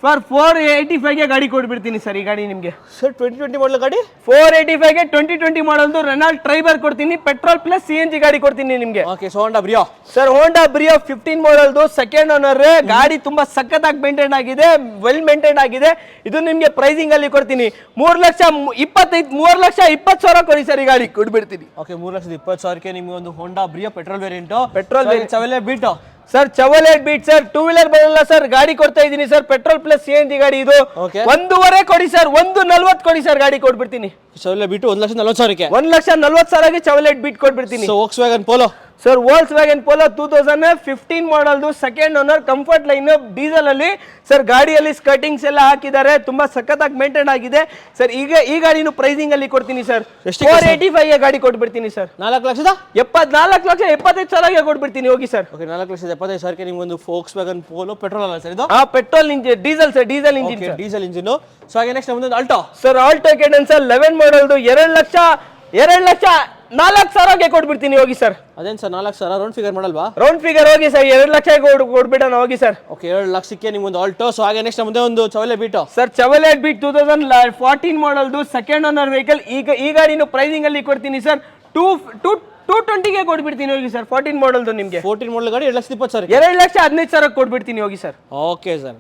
ಫಾರ್ 485ಗೆ ಗಾಡಿ ಕೊಟ್ಬಿಡ್ತೀನಿ ಸರ್ ಈ ಗಾಡಿ ನಿಮ್ಗೆ. ಸರ್ 2020 ಮಾಡಲ್ ಗಾಡಿ 485ಗೆ 2020 ಮಾಡಲ್ದು ರೆನಾಲ್ಟ್ ಟ್ರೈಬರ್ ಕೊಡ್ತೀನಿ, ಪೆಟ್ರೋಲ್ ಪ್ಲಸ್ CNG ಗಾಡಿ ಕೊಡ್ತೀನಿ ನಿಮ್ಗೆ. Okay. So Honda Brio sir Honda Brio 15 ಮಾಡಲ್ದು ಸೆಕೆಂಡ್ ಓನರ್ ಗಾಡಿ ತುಂಬಾ ಸಖತ್ತಾಗಿ ಮೇಂಟೈನ್ ಆಗಿದೆ, ವೆಲ್ ಮೇಂಟೈನ್ ಆಗಿದೆ. ಇದು ನಿಮ್ಗೆ ಪ್ರೈಸಿಂಗ್ ಅಲ್ಲಿ ಕೊಡ್ತೀನಿ 3,20,000 ಕೊಡಿ ಸರ್ ಈ ಗಾಡಿ ಕೊಟ್ಬಿಡ್ತೀನಿ. ಓಕೆ. 3,20,000ಕ್ಕೆ ನಿಮ್ಗೆ ಒಂದು Honda Brio petrol variant Chevrolet Beat sir. Chevrolet Beat sir 2 wheeler ಬರಲ್ಲ ಸರ್, ಗಾಡಿ ಕೊಡ್ತಾ ಇದೀನಿ ಸರ್ ಪೆಟ್ರೋಲ್ ಪ್ಲಸ್ CNG ಗಾಡಿ ಇದು. 1.5 ಕೊಡಿ ಸರ್, 1.40 ಕೊಡಿ ಸರ್ ಗಾಡಿ ಕೊಟ್ಬಿಡ್ತೀನಿ. ಚವಲೆ ಬೀಟ್ 1,40,000ಕ್ಕೆ 1,40,000ಗೆ ಚವಲೆಟ್ ಬೀಟ್ ಕೊಟ್ಬಿಡ್ತೀನಿ. So Volkswagen Polo sir Volkswagen Polo 2015 ಮಾಡಲ್ದು second owner comfortline diesel ಅಲ್ಲಿ ಸರ್. ಗಾಡಿಯಲ್ಲಿ ಸ್ಕರ್ಟಿಂಗ್ಸ್ ಎಲ್ಲ ಹಾಕಿದ್ದಾರೆ, ತುಂಬಾ ಸಖತ್ತಾಗಿ ಮೇಂಟೈನ್ ಆಗಿದೆ ಸರ್. ಈಗ ಈ ಗಾಡಿನು ಪ್ರೈಸಿಂಗ್ ಅಲ್ಲಿ ಕೊಡ್ತೀನಿ ಸರ್ 485ಗೆ ಗಾಡಿ ಕೊಟ್ಬಿಡ್ತೀನಿ ಸರ್. 4,75,000ಗೆ ಕೊಟ್ಬಿಡ್ತೀನಿ ಹೋಗಿ ಸರ್. ಓಕೆ. 4,75,000ಕ್ಕೆ ನಿಮ್ಗೊಂದು ವೋಕ್ಸ್ವ್ಯಾಗನ್ ಪೋಲೋ ಪೆಟ್ರೋಲ್ ಅಲ್ಲ ಸರ್ ಇದು? Petrol engine diesel sir, diesel engine diesel engine. So ಹಾಗೆ ನೆಕ್ಸ್ಟ್ ನಮ್ಮದು ಆಲ್ಟೋ ಸರ್. ಆಲ್ಟೋ ಕೇಡನ್ ಸರ್ 11 ಮಾಡಲ್ದು 2,04,000ಗೆ ಕೊಟ್ಬಿಡ್ತೀನಿ ಹೋಗಿ ಸರ್. ಅದೇನು ಸರ್ 4,00,000 ರೌಂಡ್ ಫಿಗರ್ ಮಾಡಲ್ವಾ? ರೌಂಡ್ ಫಿಗರ್ ಹೋಗಿ ಸರ್ 2 ಲಕ್ಷಕ್ಕೆ ಕೊಟ್ಬಿಡೋಣ ಹೋಗಿ ಸರ್. ಓಕೆ. 2 ಲಕ್ಷಕ್ಕೆ ನಿಮ್ಗೊಂದು ಆಲ್ಟೋ. ಸೊ ಹಾಗೆ ನೆಕ್ಸ್ಟ್ ನಮ್ಮದೇ ಒಂದು Chevrolet Beat sir. Chevrolet Beat 2014 ಮಾಡಲ್ದು ಸೆಕೆಂಡ್ ಓನರ್ ವೆಹಿಕಲ್. ಈಗ ಈ ಗಾಡಿನು ಪ್ರೈಸಿಂಗ್ ಅಲ್ಲಿ ಕೊಡ್ತೀನಿ ಸರ್ 220ಗೆ ಕೊಟ್ಬಿಡ್ತೀನಿ ಹೋಗಿ ಸರ್. 14 ಮಾಡಲ್ದು ನಿಮ್ಗೆ 14 ಮಾಡಲ್ ಗಾಡಿ 2,20,000 2,15,000 ಕೊಟ್ಬಿಡ್ತೀನಿ ಹೋಗಿ ಸರ್. Okay sir.